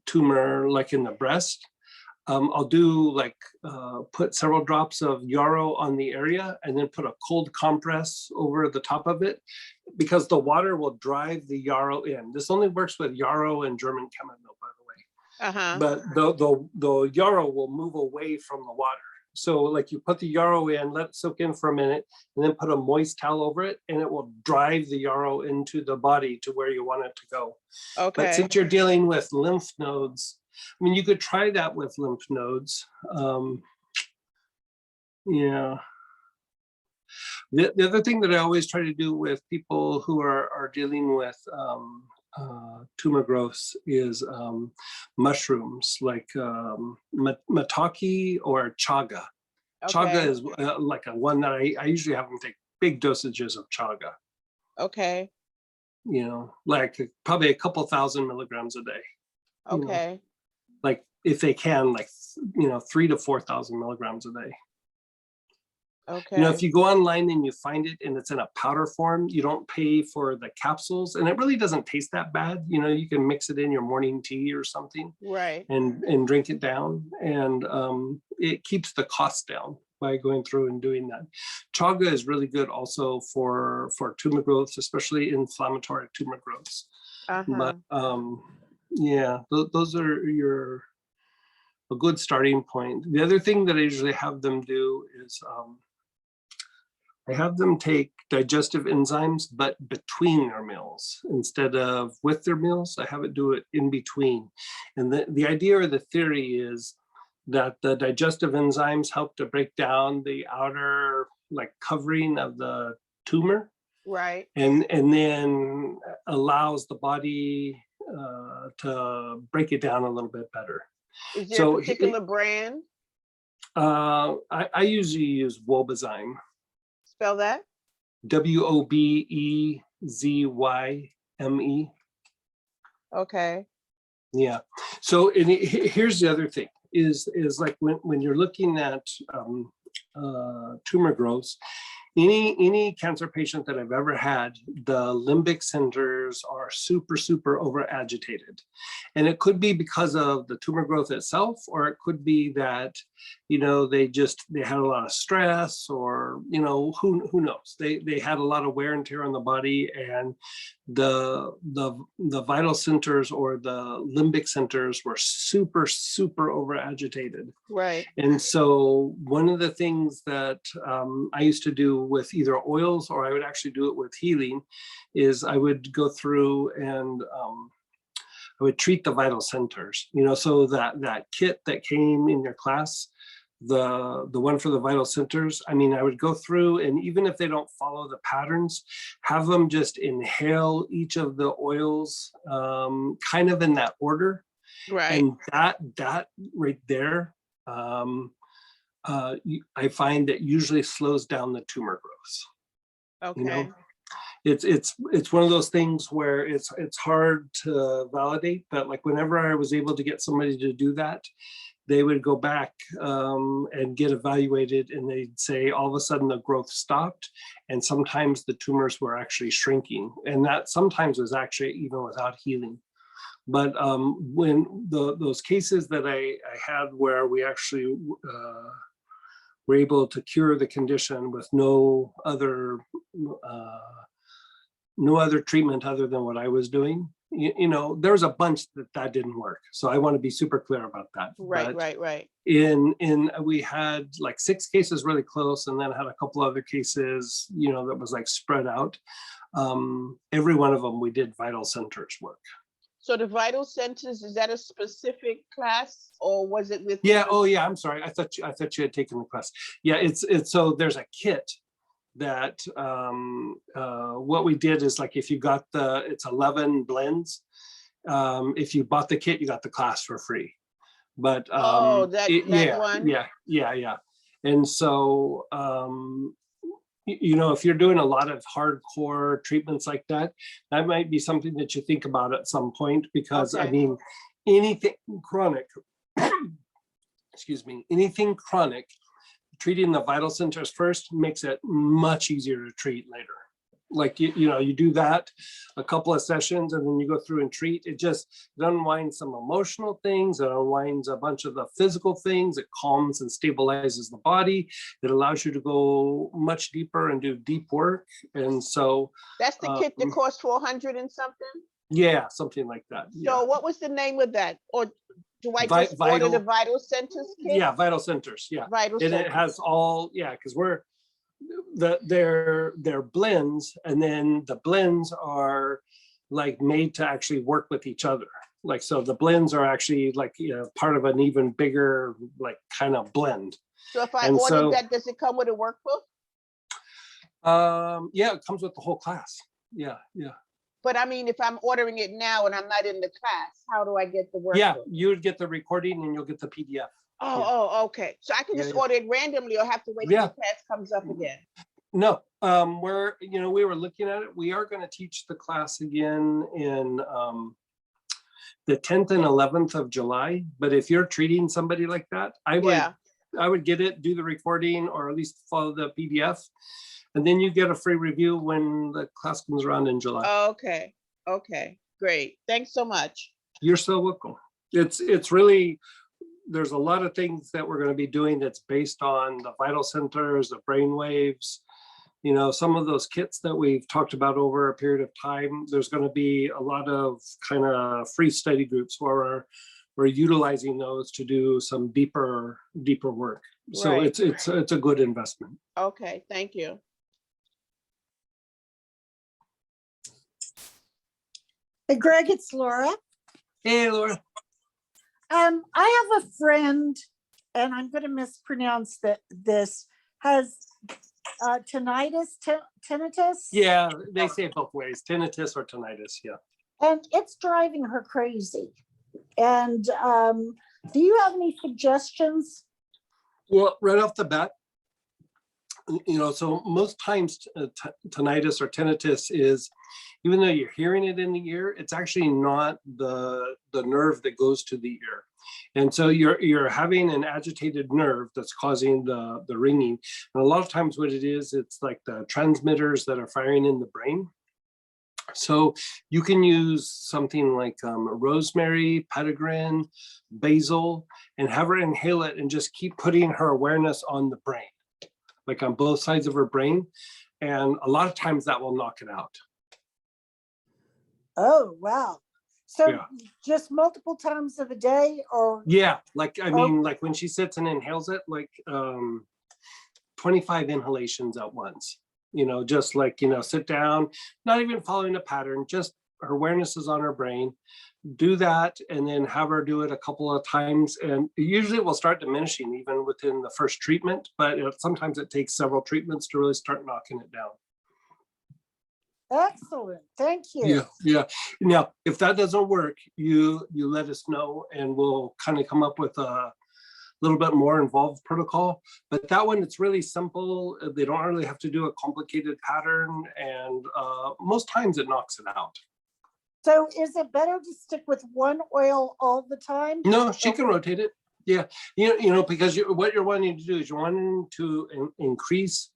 tumor, like in the breast, I'll do like put several drops of yarrow on the area and then put a cold compress over the top of it, because the water will drive the yarrow in. This only works with yarrow and German chamomile, by the way. Uh-huh. But the yarrow will move away from the water. So like you put the yarrow in, let it soak in for a minute, and then put a moist towel over it, and it will drive the yarrow into the body to where you want it to go. But Okay, since you're dealing with lymph nodes, I mean, you could try that with lymph nodes. Yeah. The other thing that I always try to do with people who are dealing with tumor growths is mushrooms like maitake or chaga. Chaga okay, is like a one that I usually have them take big dosages of chaga, okay, you know, like probably a couple thousand milligrams a day. You know, okay, like if they can, like, you know, 3,000 to 4,000 milligrams a day. You know, if okay. you go online and you find it and it's in a powder form, you don't pay for the capsules, and it really doesn't taste that bad. You know, you can mix it in your morning tea or something Right. and drink it down, and it keeps the cost down by going through and doing that. Chaga is really good also for tumor growths, especially inflammatory tumor growths. Uh-huh. But yeah, those are a good starting point. The other thing that I usually have them do is I have them take digestive enzymes, but between their meals instead of with their meals. I have it do it in between. And the idea or the theory is that the digestive enzymes help to break down the outer like covering of the tumor, Right. and then allows the body to break it down a little bit better. Is there So a particular brand? I usually use Wobezyme. Spell that? Wobezyme. Okay. Yeah. So here's the other thing is like when you're looking at tumor growths, any cancer patient that I've ever had, the limbic centers are super over agitated. And it could be because of the tumor growth itself, or it could be that, you know, they had a lot of stress, or, you know, who knows? They had a lot of wear and tear on the body, and the vital centers or the limbic centers were super over agitated. Right. And so one of the things that I used to do with either oils, or I would actually do it with healing, is I would go through and I would treat the vital centers, you know, so that kit that came in your class, the one for the vital centers, I mean, I would go through, and even if they don't follow the patterns, have them just inhale each of the oils kind of in that order. Right. And that right there, I find that usually slows down the tumor growth. Okay. You know, it's one of those things where it's hard to validate, but like whenever I was able to get somebody to do that, they would go back and get evaluated, and they'd say all of a sudden the growth stopped, and sometimes the tumors were actually shrinking, and that sometimes was actually even without healing. But when those cases that I had where we actually were able to cure the condition with no other treatment other than what I was doing, you know, there was a bunch that didn't work. So I want to be super clear about that. Right. But Right. we had like 6 cases really close, and then had a couple other cases, you know, that was like spread out. Every one of them we did vital centers work. So the vital centers, is that a specific class, or was it with? Yeah. Oh yeah. I'm sorry. I thought you had taken the class. Yeah. It's so there's a kit that what we did is, like, if you got it's 11 blends. If you bought the kit, you got the class for free. But that one. Yeah. And so you know, if you're doing a lot of hardcore treatments like that, that might be something that you think about at some point, because I Okay. mean, anything chronic, excuse me, anything chronic, treating the vital centers first makes it much easier to treat later. Like, you know, you do that a couple of sessions, and then you go through and treat. It unwinds some emotional things. It unwinds a bunch of the physical things. It calms and stabilizes the body. It allows you to go much deeper and do deep work. And so That's the kit that cost 400 and something. yeah, something like that. Yeah. So what was the name of that? Or Do I Vi- just order the vital- Vital Centers kit? Yeah, Vital Centers, yeah. Vital And it Centers. has all, yeah, because they're blends, and then the blends are like made to actually work with each other. Like, so the blends are actually like, you know, part of an even bigger, like, kind of blend. So if I and order so- that, does it come with a workbook? Yeah, it comes with the whole class. Yeah, yeah. But I mean, if I'm ordering it now and I'm not in the class, how do I get the workbook? Yeah, you would get the recording and you'll get the PDF. Oh, okay. So I can Yeah, just yeah. order it randomly or have to wait till Yeah. the class comes up again? No, we were looking at it. We are going to teach the class again in the 10th and 11th of July. But if you're treating somebody like that, I would get it, do the recording, or at least follow the PDF. And then you get a free review when the class comes around in July. Okay, great. Thanks so much. You're so welcome. It's really, there's a lot of things that we're going to be doing that's based on the vital centers, the brain waves. You know, some of those kits that we've talked about over a period of time, there's going to be a lot of kind of free study groups where we're utilizing those to do some deeper work. So Right. it's a good investment. Okay, thank you. Hey, Greg, it's Laura. Hey, Laura. I have a friend, and I'm going to mispronounce this, has tinnitus, tinnitus. Yeah, they say it both ways, tinnitus or tinnitus, yeah. And it's driving her crazy. And do you have any suggestions? Well, right off the bat, you know, so most times tinnitus or tinnitus is, even though you're hearing it in the ear, it's actually not the nerve that goes to the ear. And so you're having an agitated nerve that's causing the ringing. And a lot of times what it is, it's like the transmitters that are firing in the brain. So you can use something like rosemary, petitgrin, basil, and have her inhale it and just keep putting her awareness on the brain, like on both sides of her brain. And a lot of times that will knock it out. Oh, wow. So Yeah. just multiple times of the day, or? Yeah, like, I mean, like when she sits and inhales it, like 25 inhalations at once, you know, just like, you know, sit down, not even following a pattern, just her awareness is on her brain. Do that and then have her do it a couple of times. And usually it will start diminishing even within the first treatment, but sometimes it takes several treatments to really start knocking it down. Excellent. Thank you. Yeah. Now, if that doesn't work, you let us know and we'll kind of come up with a little bit more involved protocol. But that one, it's really simple. They don't really have to do a complicated pattern, and most times it knocks it out. So is it better to stick with one oil all the time? No, she can rotate it. Yeah, you know, because what you're wanting to do is you're wanting to increase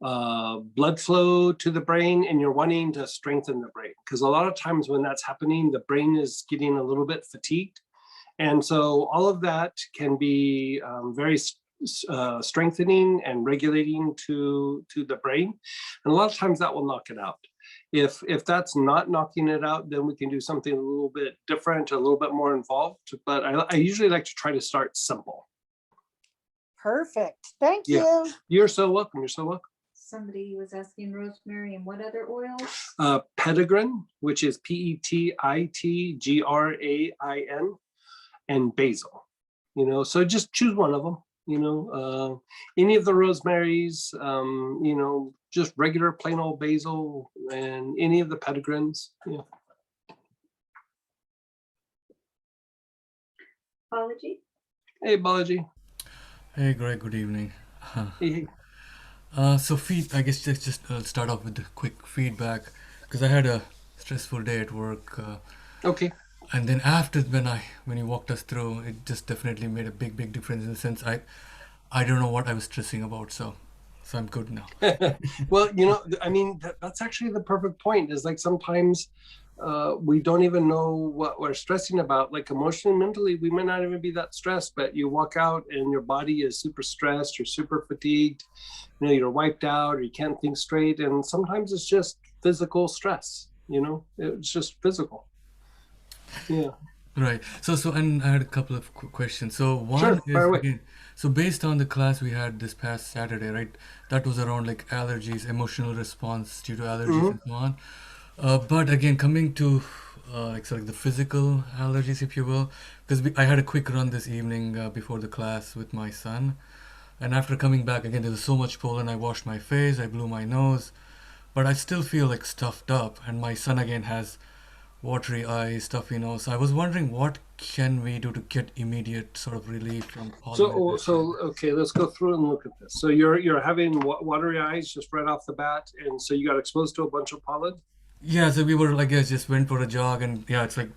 blood flow to the brain, and you're wanting to strengthen the brain, because a lot of times when that's happening, the brain is getting a little bit fatigued. And so all of that can be very strengthening and regulating to the brain. And a lot of times that will knock it out. If that's not knocking it out, then we can do something a little bit different, a little bit more involved. But I usually like to try to start simple. Perfect. Thank Yeah. you. You're so welcome. You're so welcome. Somebody was asking rosemary and what other oils? Petitgrin, which is Petitgrain, and basil. You know, so just choose one of them. You know, any of the rosemaries, you know, just regular plain old basil, and any of the petitgrins. Yeah. Apology. Hey, Balaji. Hey Greg, good evening. Hey. So I guess just start off with the quick feedback, because I had a stressful day at work, Okay. and then after when you walked us through, it just definitely made a big difference, in the sense I don't know what I was stressing about, so I'm good now. Well, you know, I mean, that's actually the perfect point, is like sometimes we don't even know what we're stressing about. Like emotionally, mentally, we might not even be that stressed, but you walk out and your body is super stressed, you're super fatigued, you know, you're wiped out, or you can't think straight. And sometimes it's just physical stress, you know, it's just physical. Yeah. Right. And I had a couple of questions. So Sure, one fire is away. again, so based on the class we had this past Saturday, right? That was around like allergies, emotional response due to allergies Mhm. and so on. But again, coming to like sort of the physical allergies, if you will, because I had a quick run this evening before the class with my son, and after coming back again, there was so much pollen. I washed my face, I blew my nose, but I still feel like stuffed up. And my son again has watery eyes, stuffy nose. I was wondering what can we do to get immediate sort of relief from pollen allergy? Okay, let's go through and look at this. So you're having watery eyes just right off the bat, and so you got exposed to a bunch of pollen. Yeah, so we were, I guess, just went for a jog, and yeah, it's like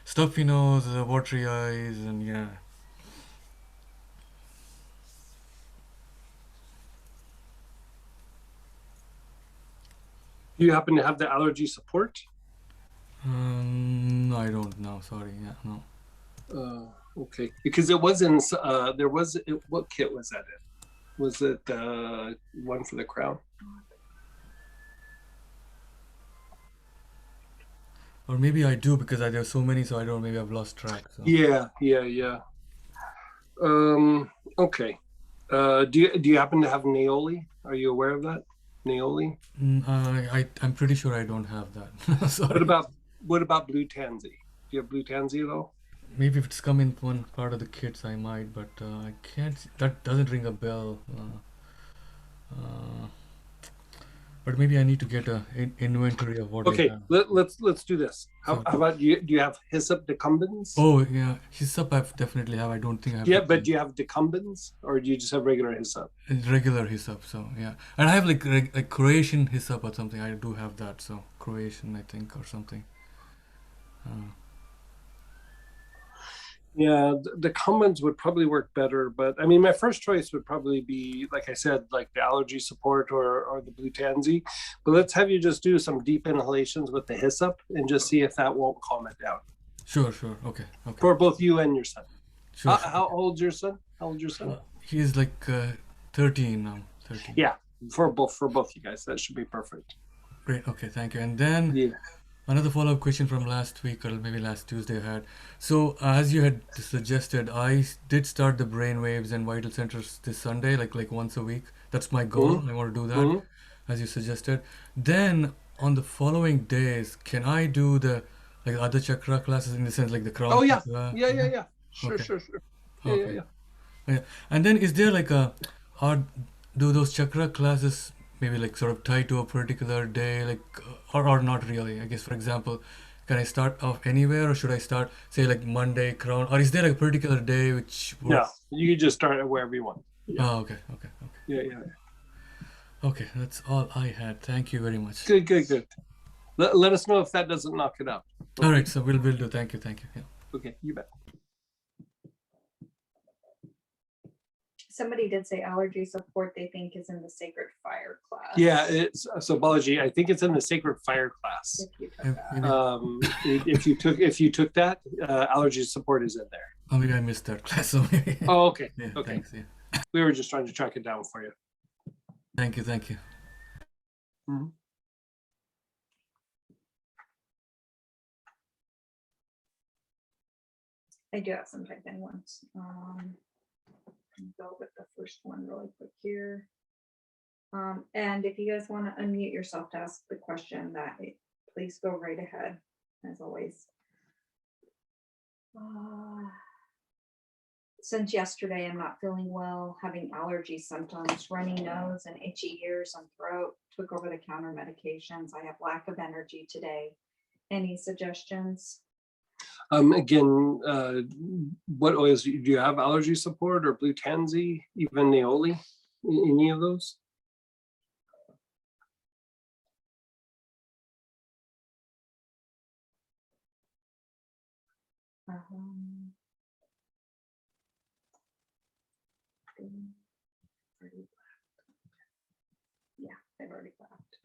stuffy nose, watery eyes, and yeah. Do you happen to have the allergy support? No, I don't know. Sorry. Yeah, no. Okay, because it was in there was what kit was that in? Was it one for the crown? Or maybe I do because there are so many, so I don't. Maybe I've lost track. So. Yeah. Okay. Do you happen to have Neoli? Are you aware of that? Neoli? I'm pretty sure I don't have that. Sorry. What about blue tansy? Do you have blue tansy though? Maybe if it's come in one part of the kits, I might, but I can't. That doesn't ring a bell. Uh, but maybe I need to get a inventory of what I Okay, have. let's do this. How So- about you? Do you have hyssop decumbens? Oh yeah, hyssop I definitely have. I don't think I have. Yeah, but do you have decumbens or do you just have regular hyssop? Regular hyssop. So yeah, and I have like Croatian hyssop or something. I do have that. So Croatian, I think, or something. Yeah, the decumbens would probably work better, but I mean, my first choice would probably be, like I said, like the allergy support or the blue tansy. But let's have you just do some deep inhalations with the hyssop and just see if that won't calm it down Sure. Okay. for both you and your son. Sure. How old's your son? How old's your son? He is like 13 now. 13. Yeah, for both you guys, that should be perfect. Great. Okay. Thank you. And then Yeah. another follow-up question from last week or maybe last Tuesday I had. So as you had suggested, I did start the brainwaves and vital centers this Sunday, like once a week. That's my goal. I want to do that, Mhm. as you suggested. Then on the following days, can I do the like other chakra classes in the sense like the crown Oh yeah, chakra? yeah. Sure, Okay. sure. Okay. Yeah. Yeah. And then is there like do those chakra classes maybe like sort of tied to a particular day, like or not really? I guess for example, can I start off anywhere or should I start say like Monday crown or is there like a particular day which would... No, you can just start it wherever you want. Oh, okay. Yeah. Okay, that's all I had. Thank you very much. Good. Let us know if that doesn't knock it out. All right, so we'll do. Thank you. Yeah. Okay, you bet. Somebody did say allergy support, they think is in the sacred fire class. Yeah, it's so Balaji. I think it's in the Sacred Fire class. If you took Yeah, that. maybe, If you took that, allergy support is in there. maybe I missed that class. So maybe. Oh, okay. Yeah, Okay. thanks. Yeah. We were just trying to track it down for you. Thank you. I do have some type in ones. Go with the first one really quick here. And if you guys want to unmute yourself to ask the question, please go right ahead, as always. Since yesterday, I'm not feeling well, having allergy symptoms, runny nose and itchy ears and throat. Took over-the-counter medications. I have lack of energy today. Any suggestions? Again, what oils do you have? Allergy support or blue tansy, even Neoli? Any of those? Yeah, they've already left.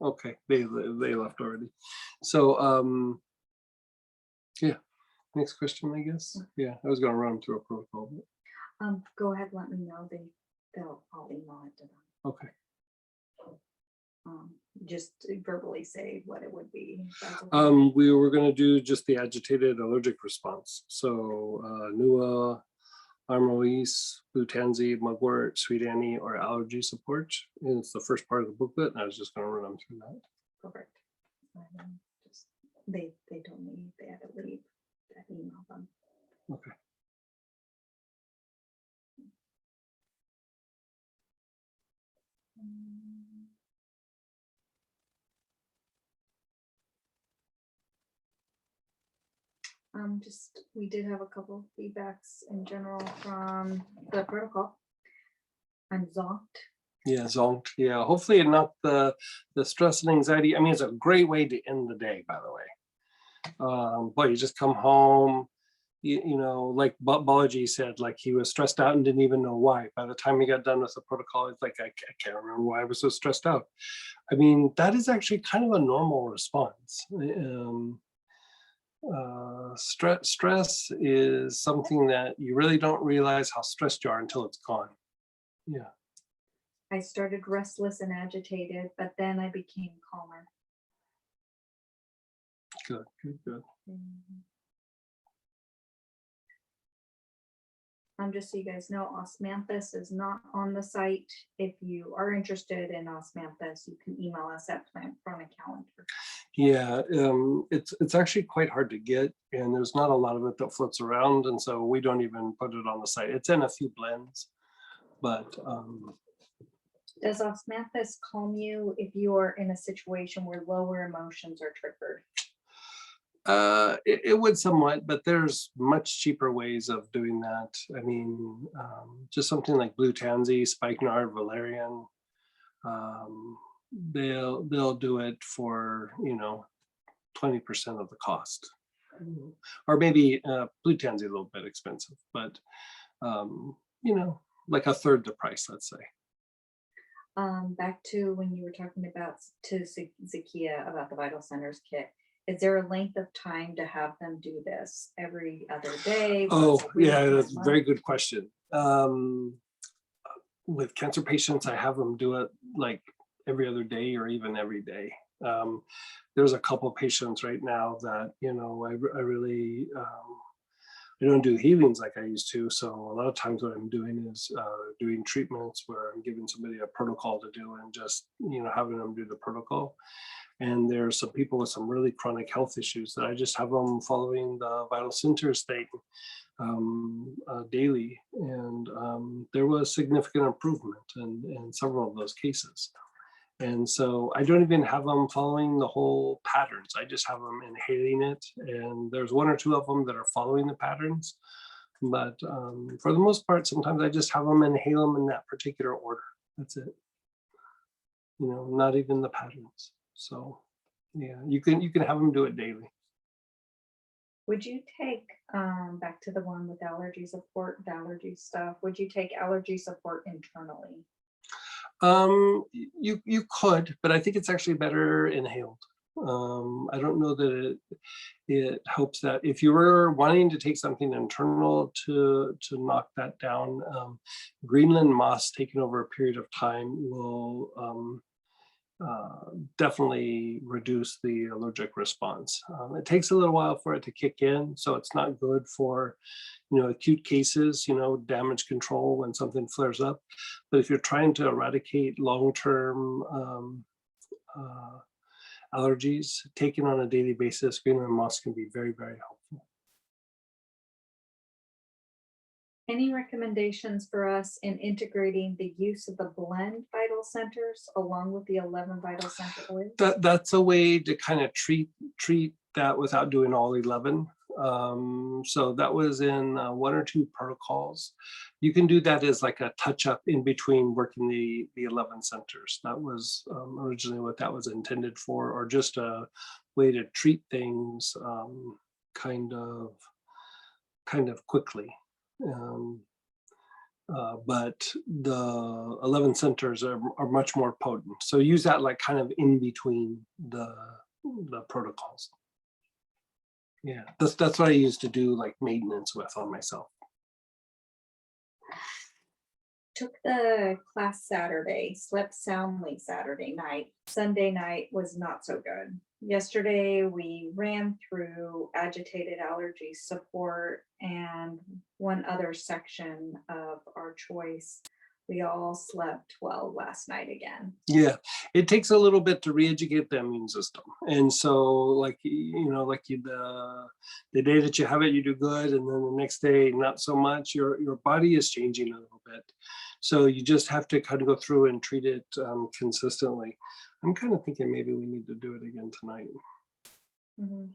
Oh, okay. They left already. So yeah. Next question, I guess. Yeah, I was gonna run them through a protocol. But Go ahead, let me know. I'll email it to them. okay. Just verbally say what it would be. if that's okay. We were gonna do just the agitated allergic response. So NUA, Armoise, Blue Tansy, Mugwort, Sweet Annie, or allergy support. And it's the first part of the booklet, and I was just gonna run them through that. Perfect. Just, they told me they had to leave. That email them. Okay. Just, we did have a couple of feedbacks in general from the protocol. I'm zonked. Yeah, zonked. Yeah, hopefully it knocked the stress and anxiety. I mean, it's a great way to end the day, by the way. But you just come home, you know, like Balaji said, like he was stressed out and didn't even know why. By the time he got done with the protocol, it's like, I can't remember why I was so stressed out. I mean, that is actually kind of a normal response. Stress is something that you really don't realize how stressed you are until it's gone. Yeah. I started restless and agitated, but then I became calmer. Good, good, good. Just so you guys know, Osmanthus is not on the site. If you are interested in Osmanthus, you can email us at PlantFront Yeah, it's actually quite hard to get, and there's not a lot of it that floats around, and so we don't even put it on the site. It's in a few blends, but Does Osmanthus calm you if you are in a situation where lower emotions are triggered? it would somewhat, but there's much cheaper ways of doing that. I mean, just something like Blue Tansy, Spikenard, Valerian. They'll do it for, you know, 20% of the cost, or maybe Blue Tansy a little bit expensive, but you know, like a third the price, let's say. Back to when you were talking about to Zakia about the Vital Centers kit. Is there a length of time to have them do this every other day? Oh, once a week, yeah, that's once a a very month? good question. With cancer patients, I have them do it like every other day or even every day. There's a couple patients right now that, you know, I really, I don't do healings like I used to. So a lot of times what I'm doing is doing treatments where I'm giving somebody a protocol to do and just, you know, having them do the protocol. And there's some people with some really chronic health issues that I just have them following the Vital Centers thing daily. And there was significant improvement in several of those cases. And so I don't even have them following the whole patterns. I just have them inhaling it. And there's one or two of them that are following the patterns. But for the most part, sometimes I just have them inhale them in that particular order. That's it. You know, not even the patterns. So yeah, you can have them do it daily. Would you take, back to the one with allergy support, the allergy stuff, would you take allergy support internally? You could, but I think it's actually better inhaled. I don't know that it helps that. If you were wanting to take something internal to knock that down, Greenland moss taken over a period of time will definitely reduce the allergic response. It takes a little while for it to kick in, so it's not good for, you know, acute cases, you know, damage control when something flares up. But if you're trying to eradicate long-term allergies, taken on a daily basis, Greenland moss can be very, very helpful. Any recommendations for us in integrating the use of the blend Vital Centers along with the 11 Vital Center oils? That's a way to kind of treat that without doing all 11. So that was in 1 or 2 protocols. You can do that as like a touch up in between working the 11 centers. That was originally what that was intended for, or just a way to treat things kind of quickly. But the 11 centers are much more potent. So use that like kind of in between the protocols. Yeah, that's what I used to do like maintenance with on myself. Took the class Saturday, slept soundly Saturday night. Sunday night was not so good. Yesterday, we ran through agitated allergy support and one other section of our choice. We all slept well last night again. Yeah, it takes a little bit to re-educate the immune system. And so like, you know, like the day that you have it, you do good. And then the next day, not so much. Your body is changing a little bit. So you just have to kind of go through and treat it consistently. I'm kind of thinking maybe we need to do it again tonight. Mhm.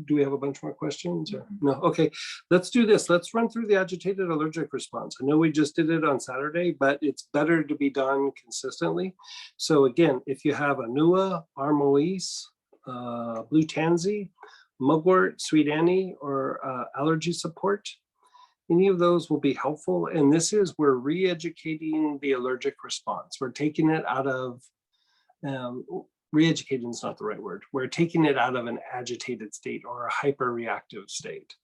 Do we have a bunch more questions or no? Okay, let's do this. Let's run through the agitated allergic response. I know we just did it on Saturday, but it's better to be done consistently. So again, if you have Anua, Armoise, Blue Tansy, Mugwort, Sweet Annie, or allergy support, any of those will be helpful. And this is, we're re-educating the allergic response. We're taking it out of, re-educating is not the right word. We're taking it out of an agitated state or a hyper-reactive state.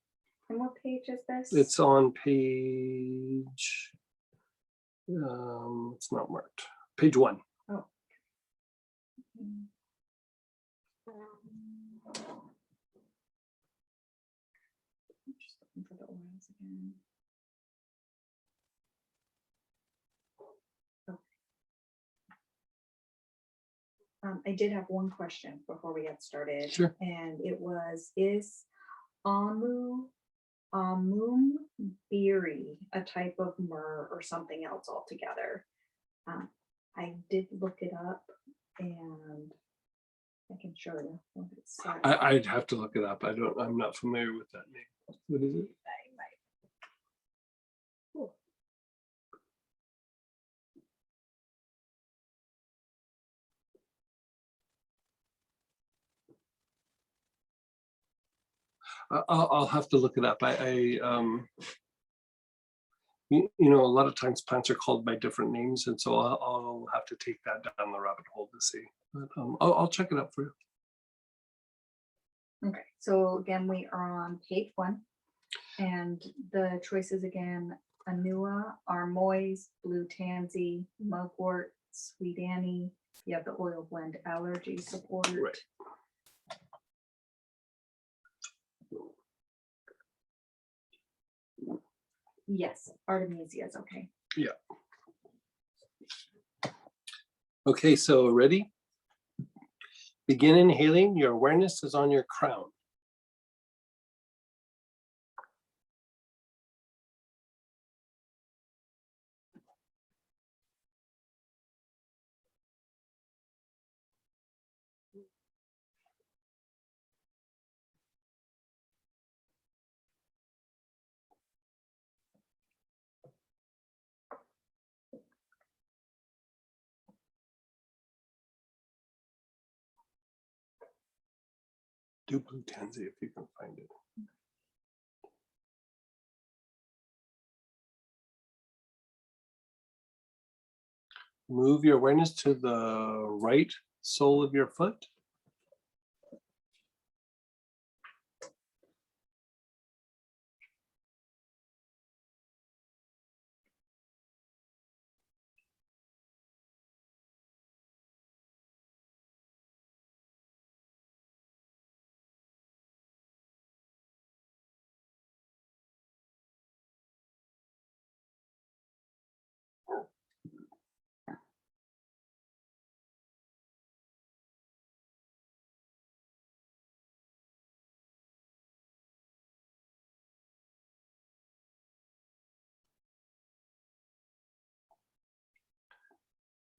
And what page is this? It's on page, it's not marked, page 1. Mm. Just looking for the oils again. I did have one question before we get started. Sure. And it was, is Amumbiri a type of myrrh or something else altogether? I did look it up and I can show you what it said. I'd have to look it up. I'm not familiar with that name. What is it? I'll have to look it up. You know, a lot of times plants are called by different names, and so I'll have to take that down the rabbit hole to see. But I'll check it out for you. Okay, so again, we are on page 1 and the choices again, Anua, Armoise, Blue Tansy, Mugwort, Sweet Annie. You have the oil blend allergy support. Right. Yes, Artemisia is okay. Yeah. Okay, so ready? Begin inhaling. Your awareness is on your crown. Do Blue Tansy if you can find it. Move your awareness to the right sole of your foot.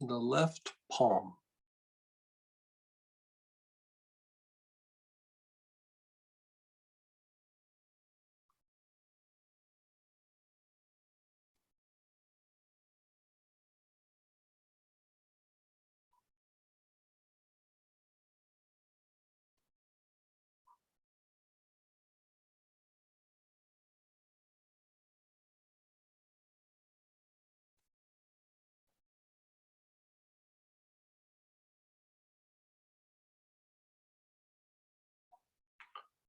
The left palm.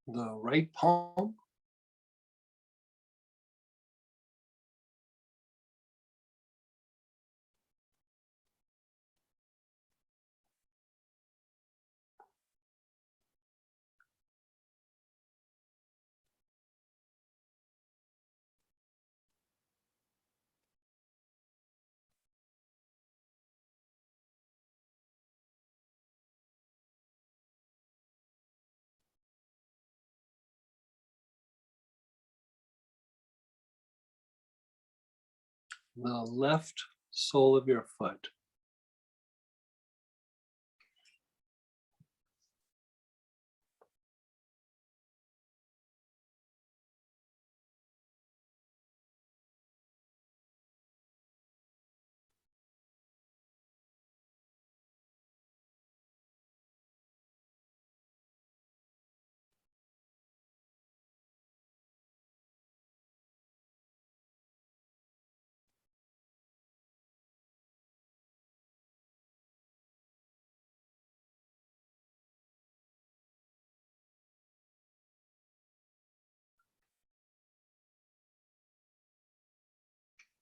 The right palm. the left sole of your foot.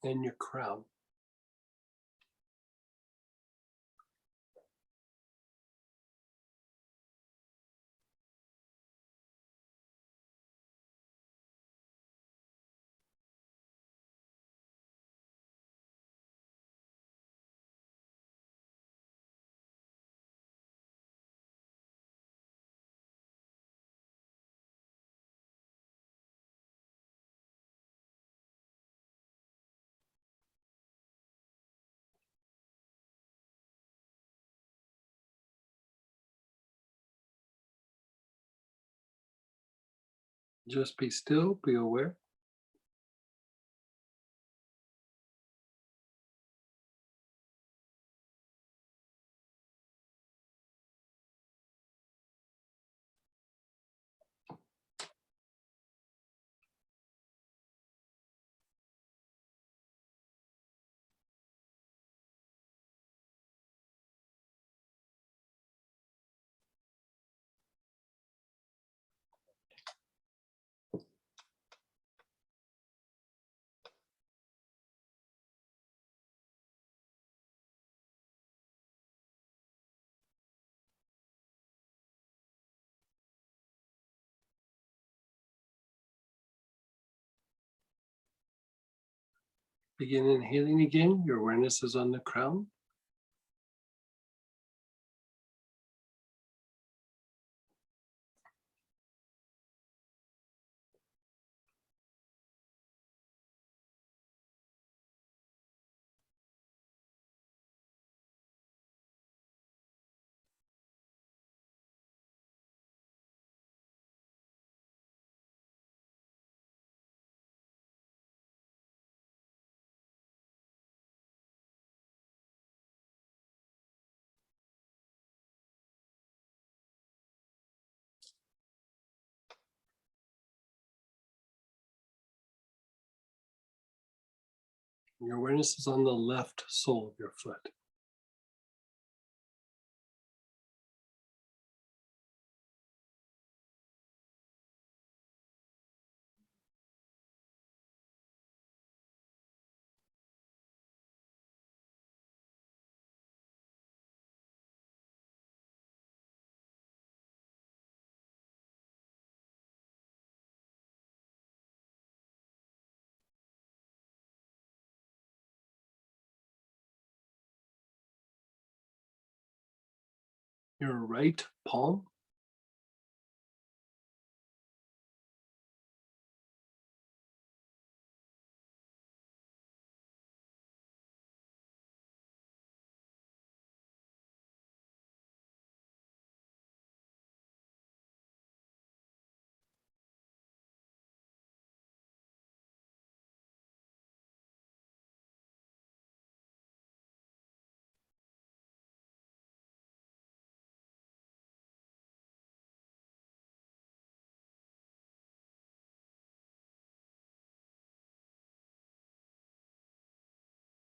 And your crown. Just be still, be aware. Begin inhaling again. Your awareness is on the crown. Your awareness is on the left sole of your foot. Your right palm.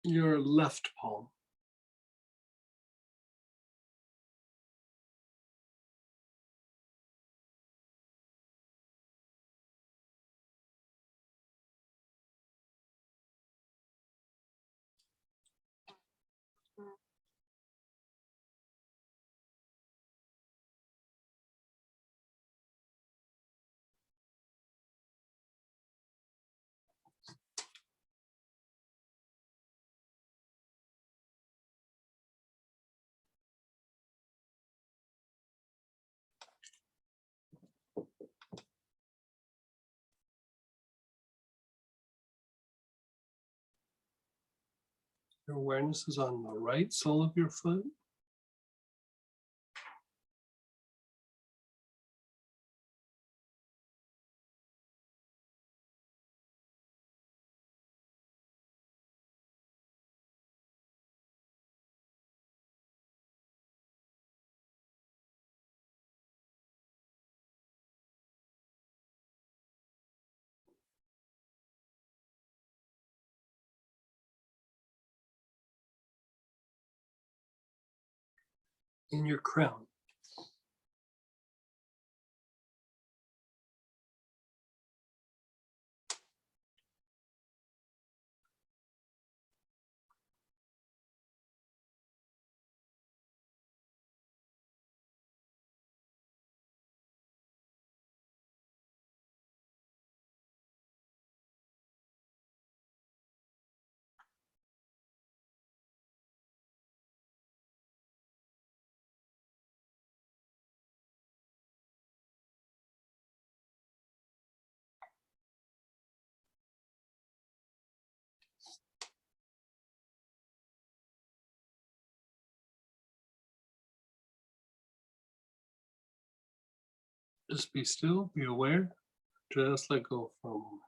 Your left palm. Your awareness is on the right sole of your foot. In your crown. Just be still, be aware, just let go for a moment.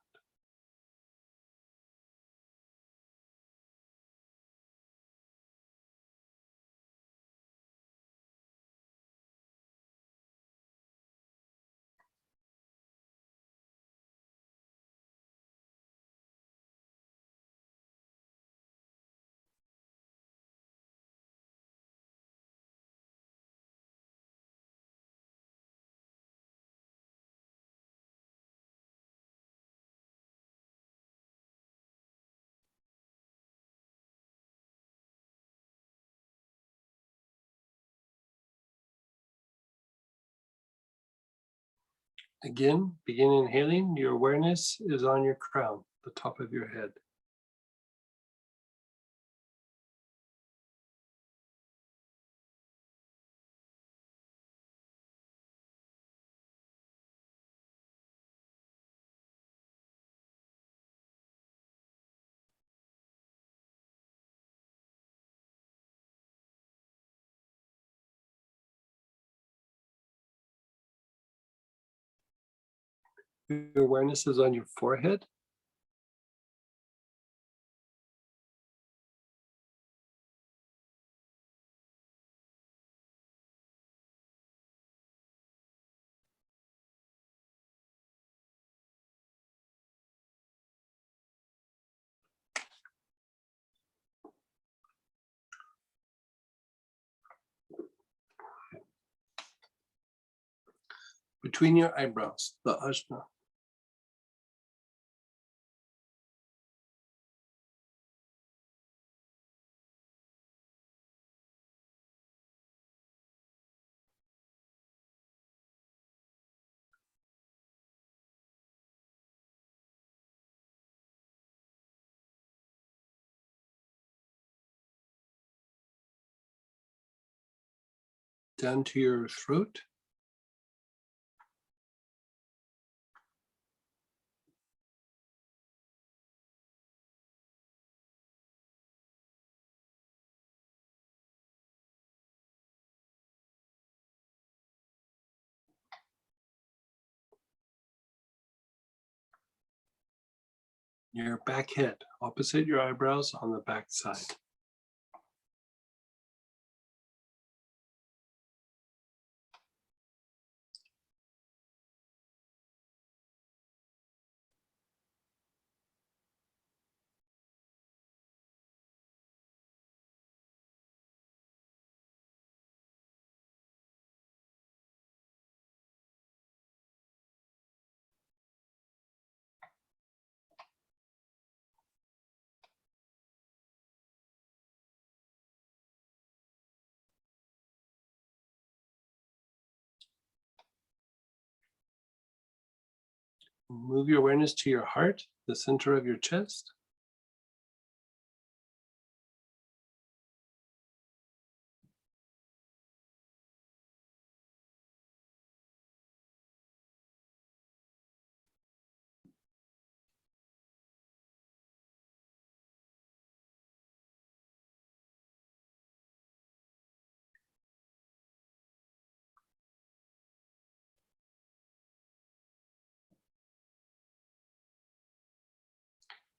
Again, begin inhaling. Your awareness is on your crown, the top of your head. Your awareness is on your forehead. Between your eyebrows, the ajna. Down to your throat. Your back head, opposite your eyebrows on the back side. Move your awareness to your heart, the center of your chest.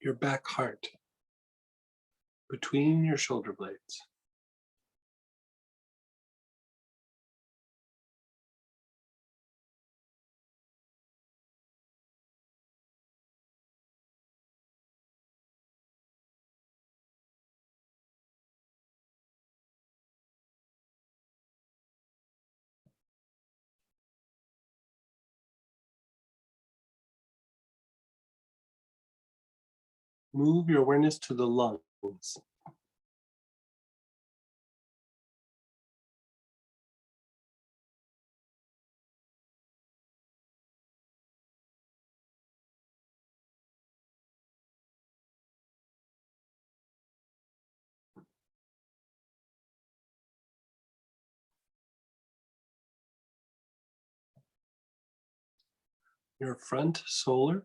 your back heart, between your shoulder blades. Move your awareness to the lungs. Your front solar,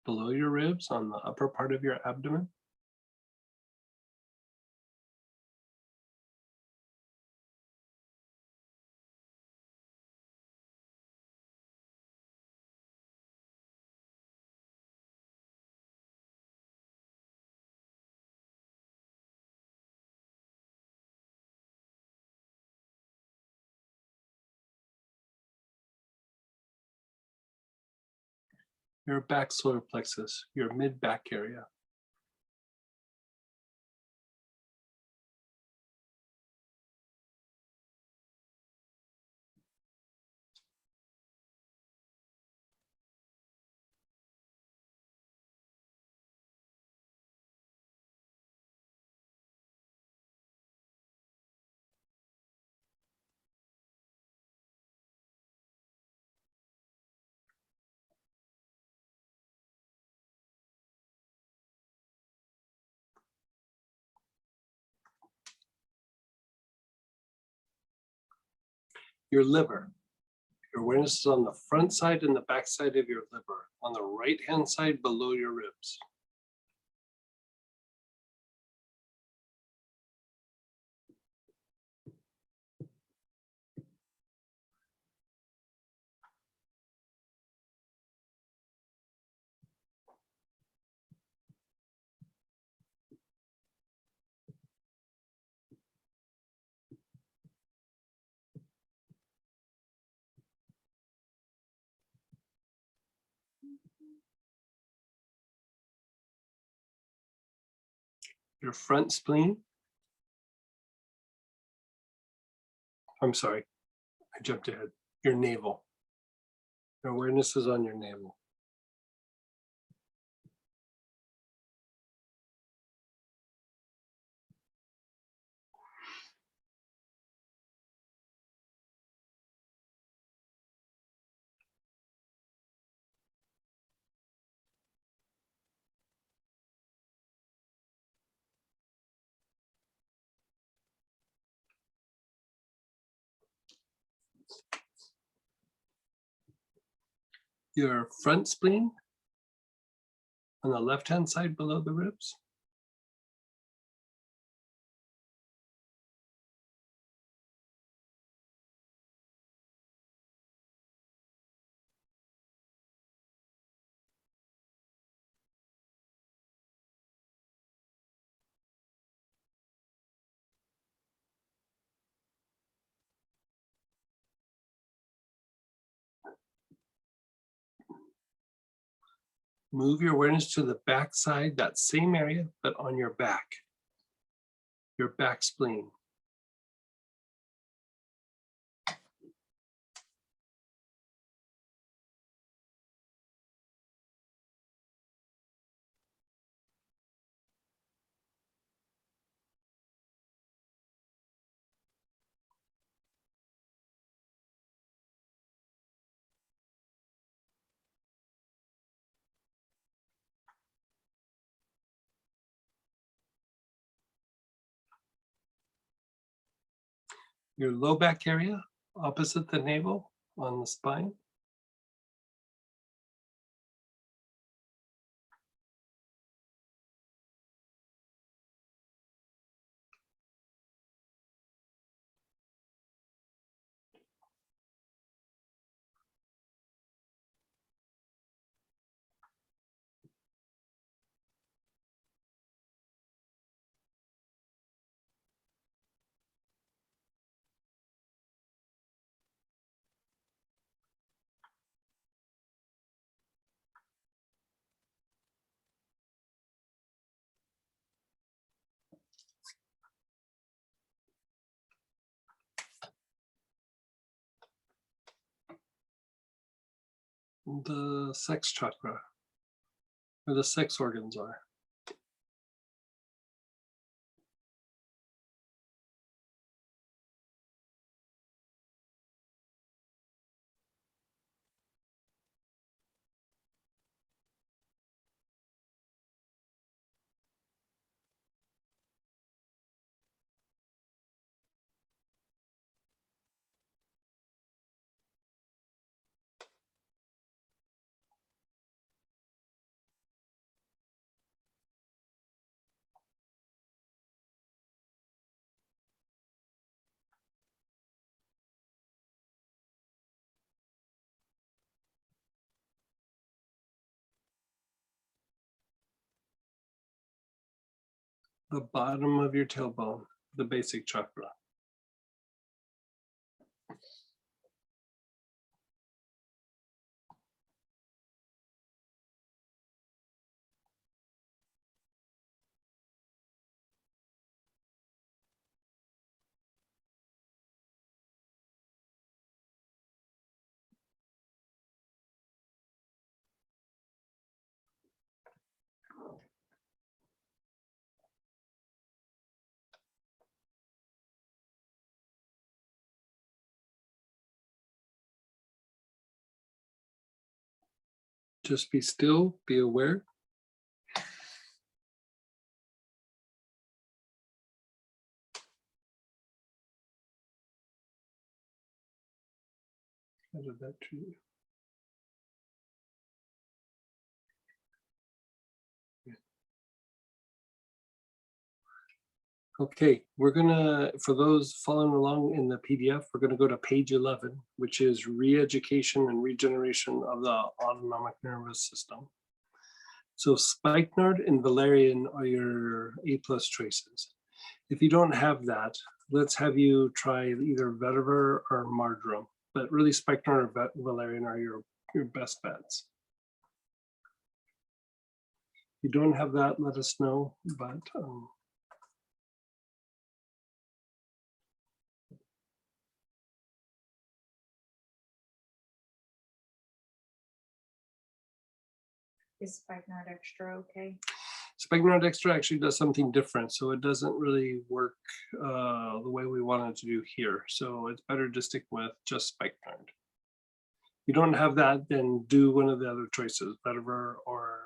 below your ribs on the upper part of your abdomen. Your back solar plexus, your mid back area. Your liver. Your awareness is on the front side and the back side of your liver, on the right hand side below your ribs. Your front spleen. I'm sorry, I jumped ahead. Your navel. Your awareness is on your navel. Your front spleen on the left hand side below the ribs. Move your awareness to the back side, that same area, but on your back. Your back spleen. Your low back area, opposite the navel on the spine. the sex chakra, where the sex organs are. The bottom of your tailbone, the basic chakra. Just be still, be aware. How did that treat you? Okay, we're gonna, for those following along in the PDF, we're gonna go to page 11, which is re-education and regeneration of the autonomic nervous system. So spikenard and valerian are your A+ traces. If you don't have that, let's have you try either vetiver or marjoram, but really spikenard or valerian are your best bets. If you don't have that, let us know, but Is Spikenard Extra okay? Spikenard Extra actually does something different, so it doesn't really work the way we want it to do here. So it's better to stick with just Spikenard. If you don't have that, then do one of the other choices, vetiver or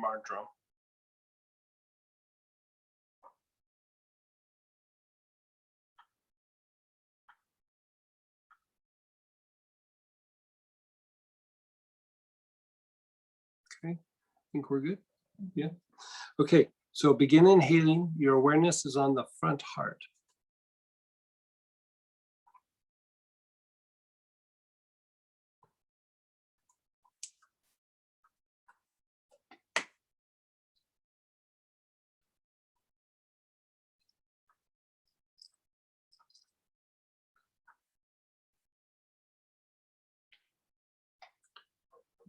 marjoram. Okay, I think we're good. Yeah. Okay, so begin inhaling. Your awareness is on the front heart.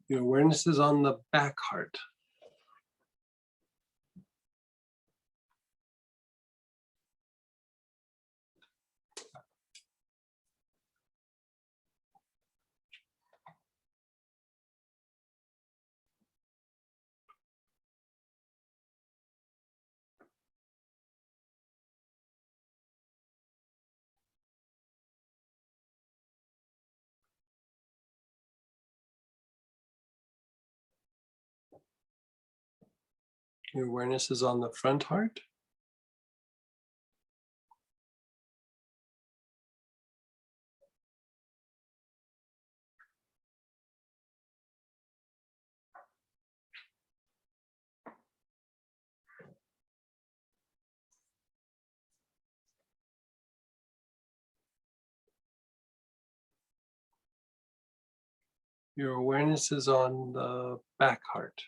Your awareness is on the back heart. Your awareness is on the front heart. Your awareness is on the back heart.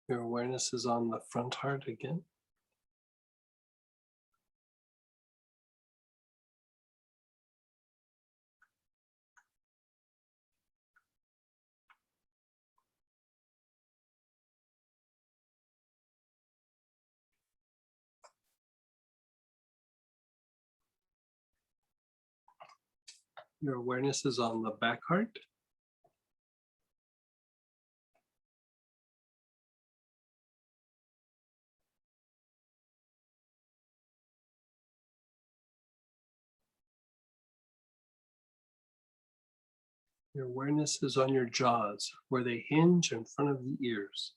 Your awareness is on the front heart again. Your awareness is on the back heart. Your awareness is on your jaws, where they hinge in front of the ears.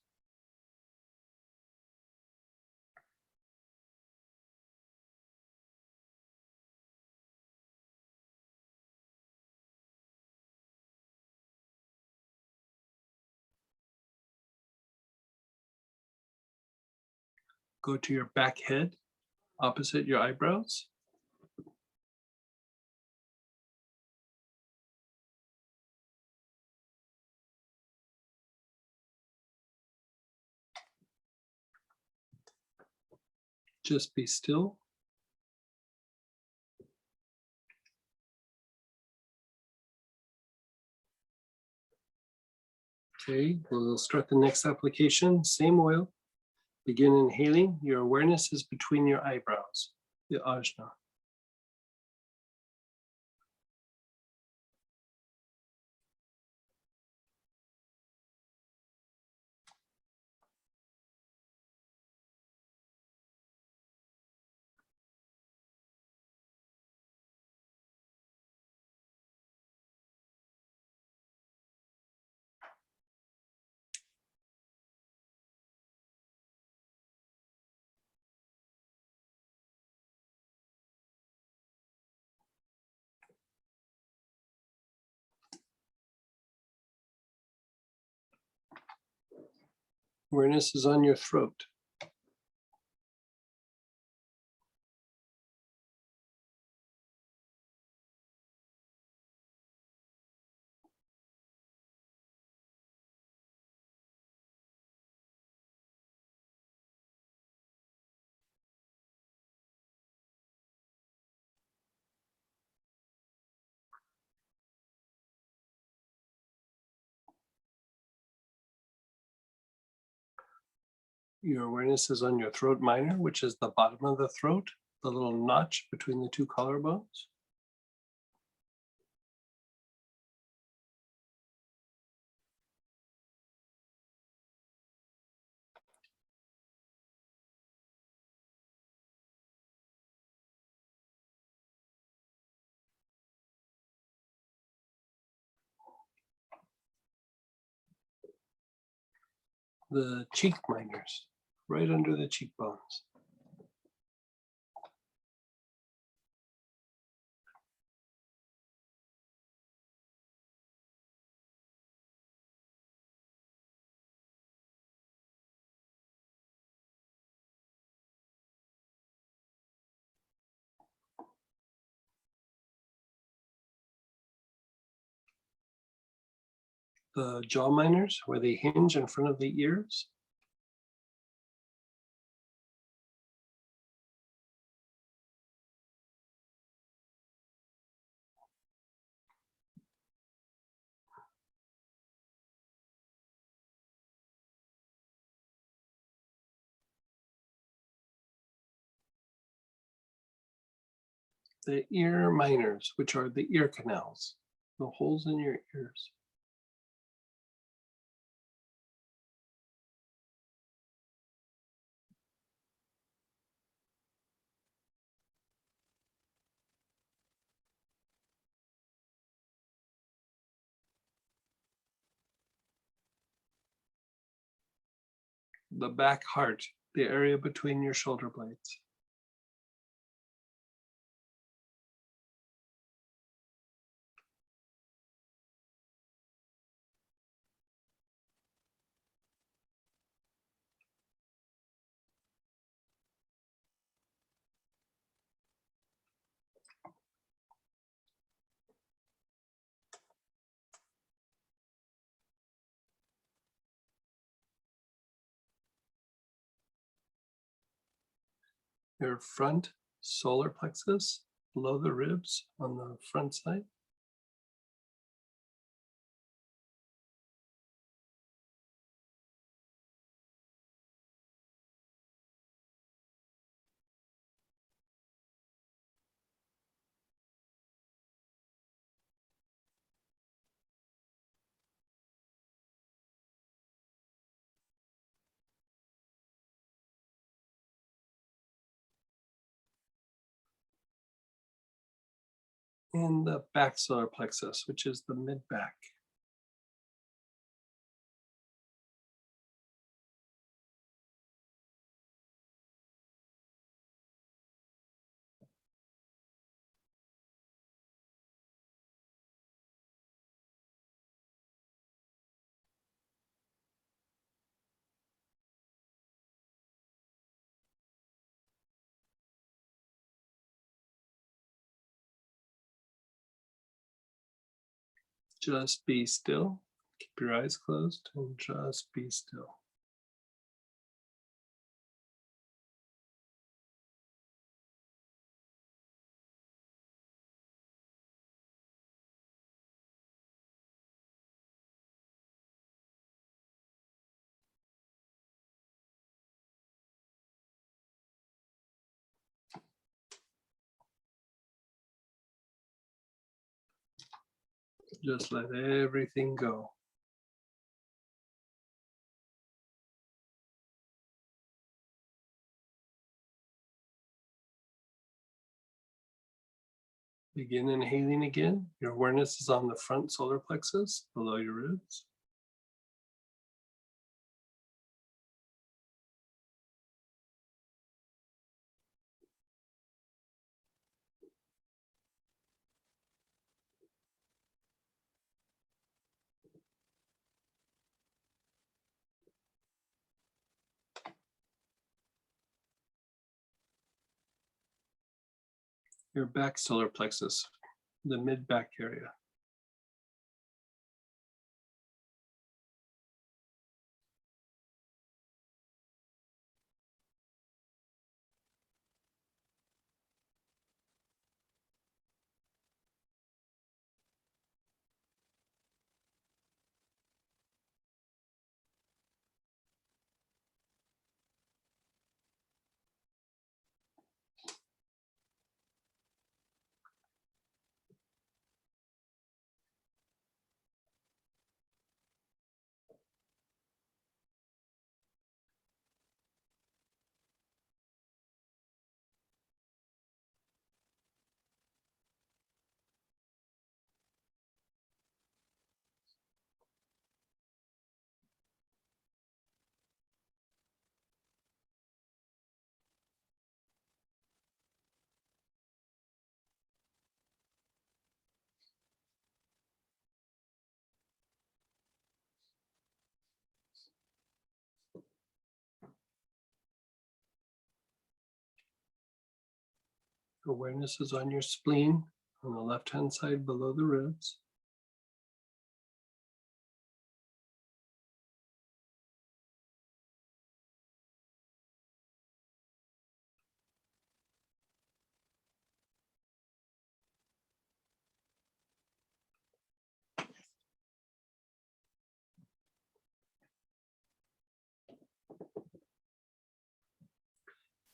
Go to your back head, opposite your eyebrows. Just be still. Okay, we'll start the next application. Same oil. Begin inhaling. Your awareness is between your eyebrows, the ajna. Awareness is on your throat. Your awareness is on your throat minor, which is the bottom of the throat, the little notch between the two collarbones. The cheek minors, right under the cheekbones. The jaw minors, where they hinge in front of the ears. The ear minors, which are the ear canals, the holes in your ears. The back heart, the area between your shoulder blades. Your front solar plexus, below the ribs on the front side. in the back solar plexus, which is the mid back. Just be still. Keep your eyes closed and just be still. Just let everything go. Begin inhaling again. Your awareness is on the front solar plexus below your ribs. Your back solar plexus, the mid back area. Awareness is on your spleen on the left-hand side below the ribs.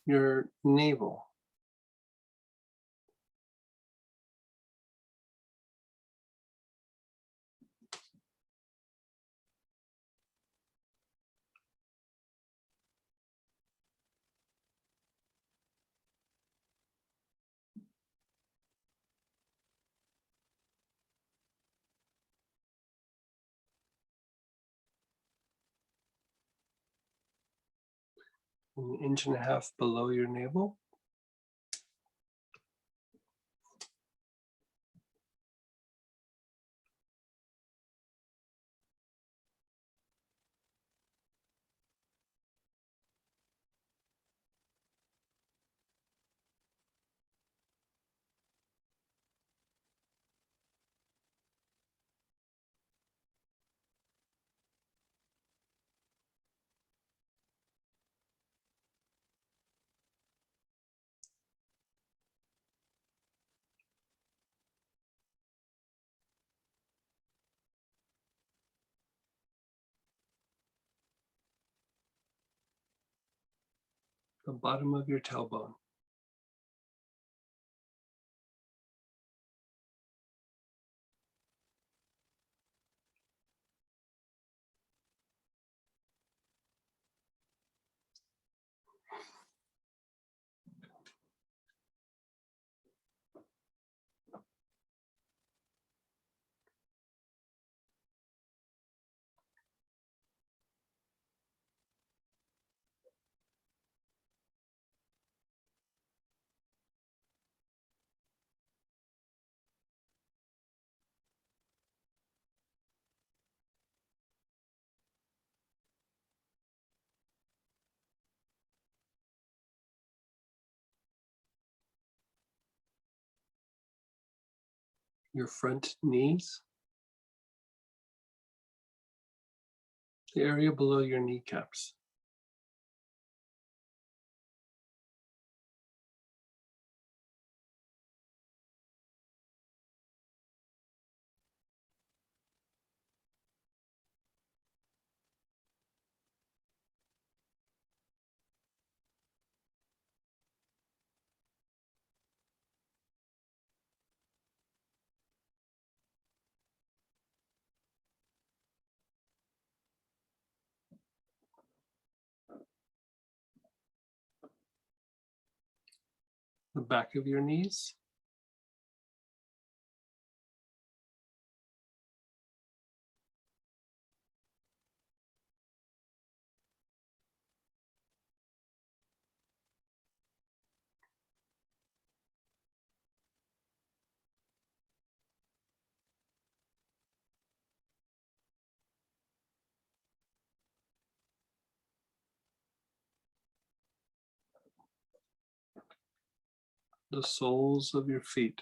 Your navel. An inch and a half below your navel. The bottom of your tailbone. your front knees, the area below your kneecaps. The back of your knees, the soles of your feet.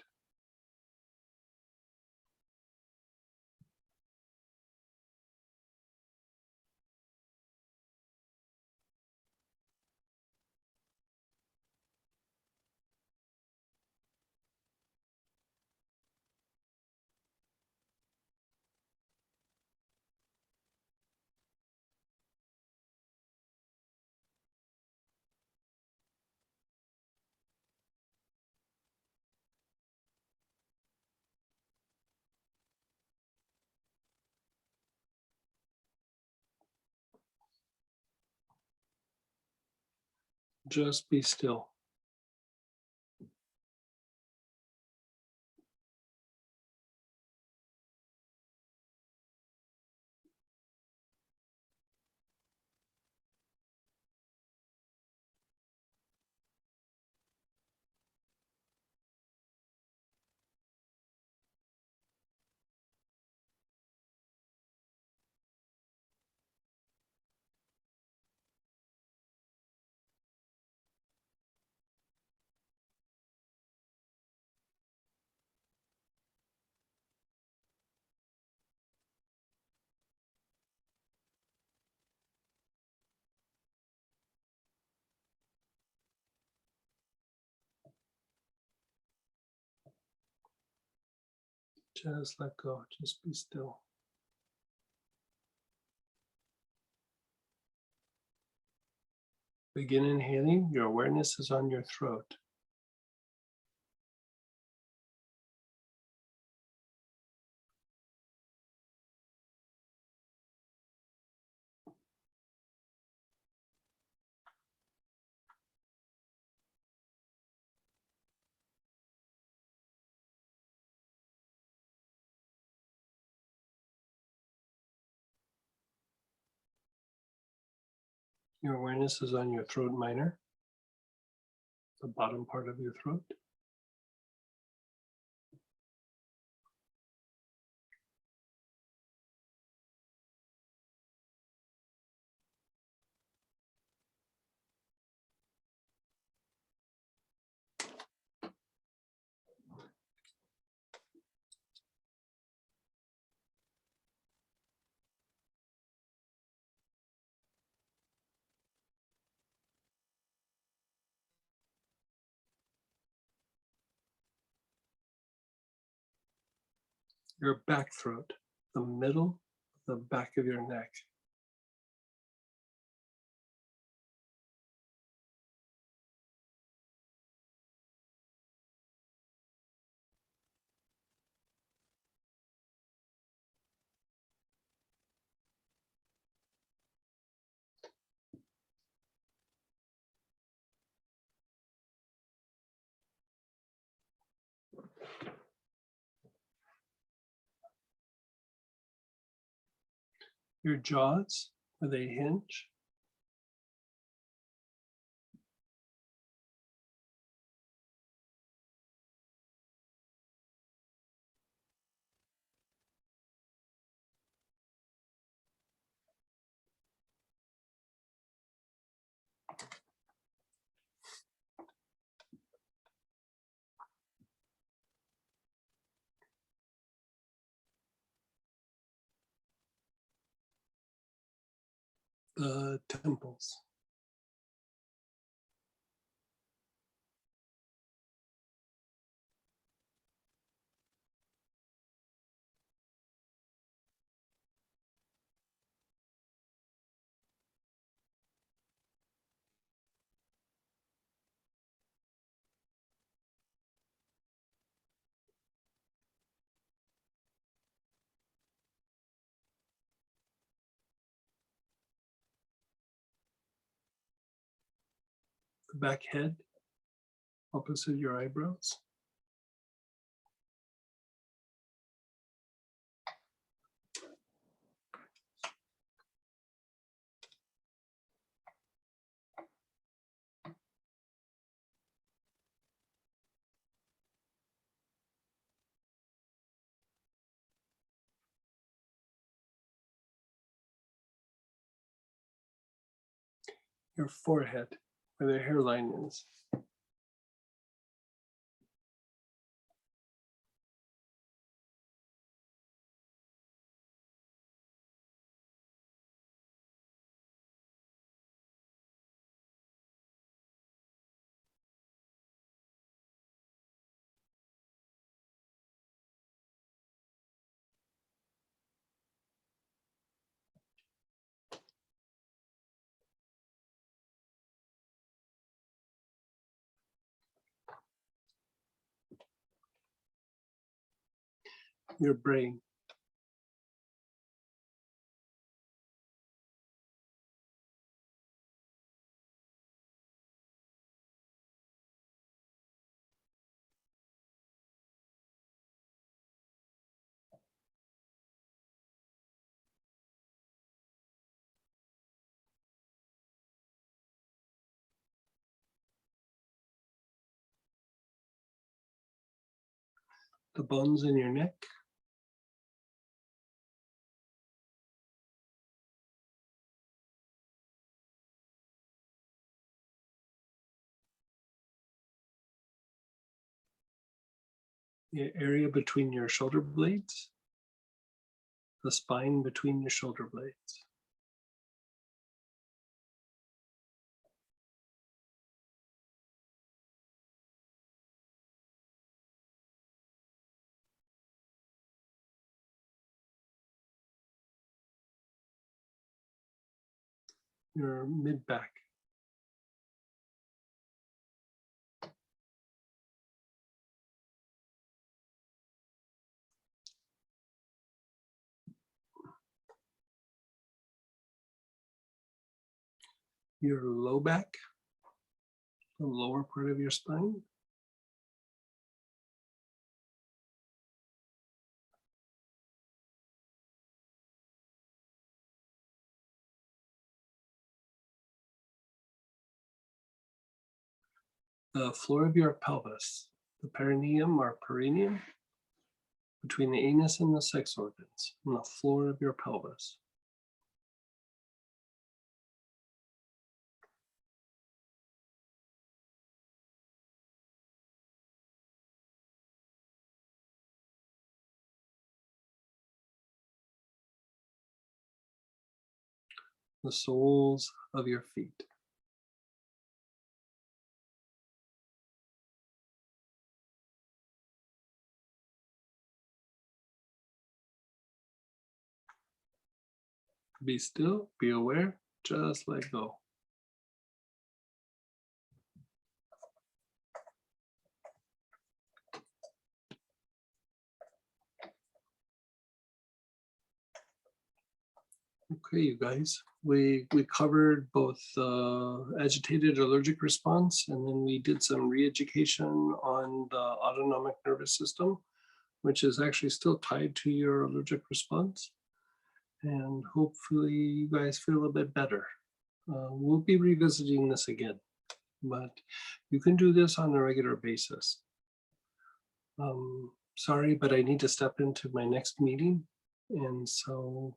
Just be still. Just let go, just be still. Begin inhaling, your awareness is on your throat. Your awareness is on your throat minor, the bottom part of your throat. Your back throat, the middle, the back of your neck. Your jaws, where they hinge. the temples. The back head, opposite your eyebrows. Your forehead, where the hairline is. Your brain. The bones in your neck. The area between your shoulder blades. The spine between your shoulder blades. Your mid back. Your low back, the lower part of your spine. The floor of your pelvis, the perineum or perineum, between the anus and the sex organs, and the floor of your pelvis. The soles of your feet. Be still, be aware, just let go. Okay, you guys, we covered both agitated allergic response, and then we did some re-education on the autonomic nervous system, which is actually still tied to your allergic response. And hopefully you guys feel a bit better. We'll be revisiting this again, but you can do this on a regular basis. Sorry, but I need to step into my next meeting. And so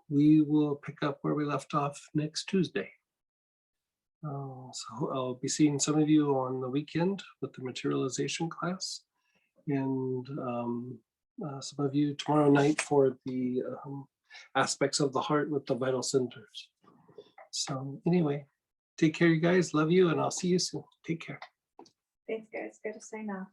we will pick up where we left off next Tuesday. So I'll be seeing some of you on the weekend with the materialization class, and some of you tomorrow night for the aspects of the heart with the vital centers. So anyway, take care, you guys. Love you, and I'll see you soon. Take care. Thanks, guys. Gotta sign off.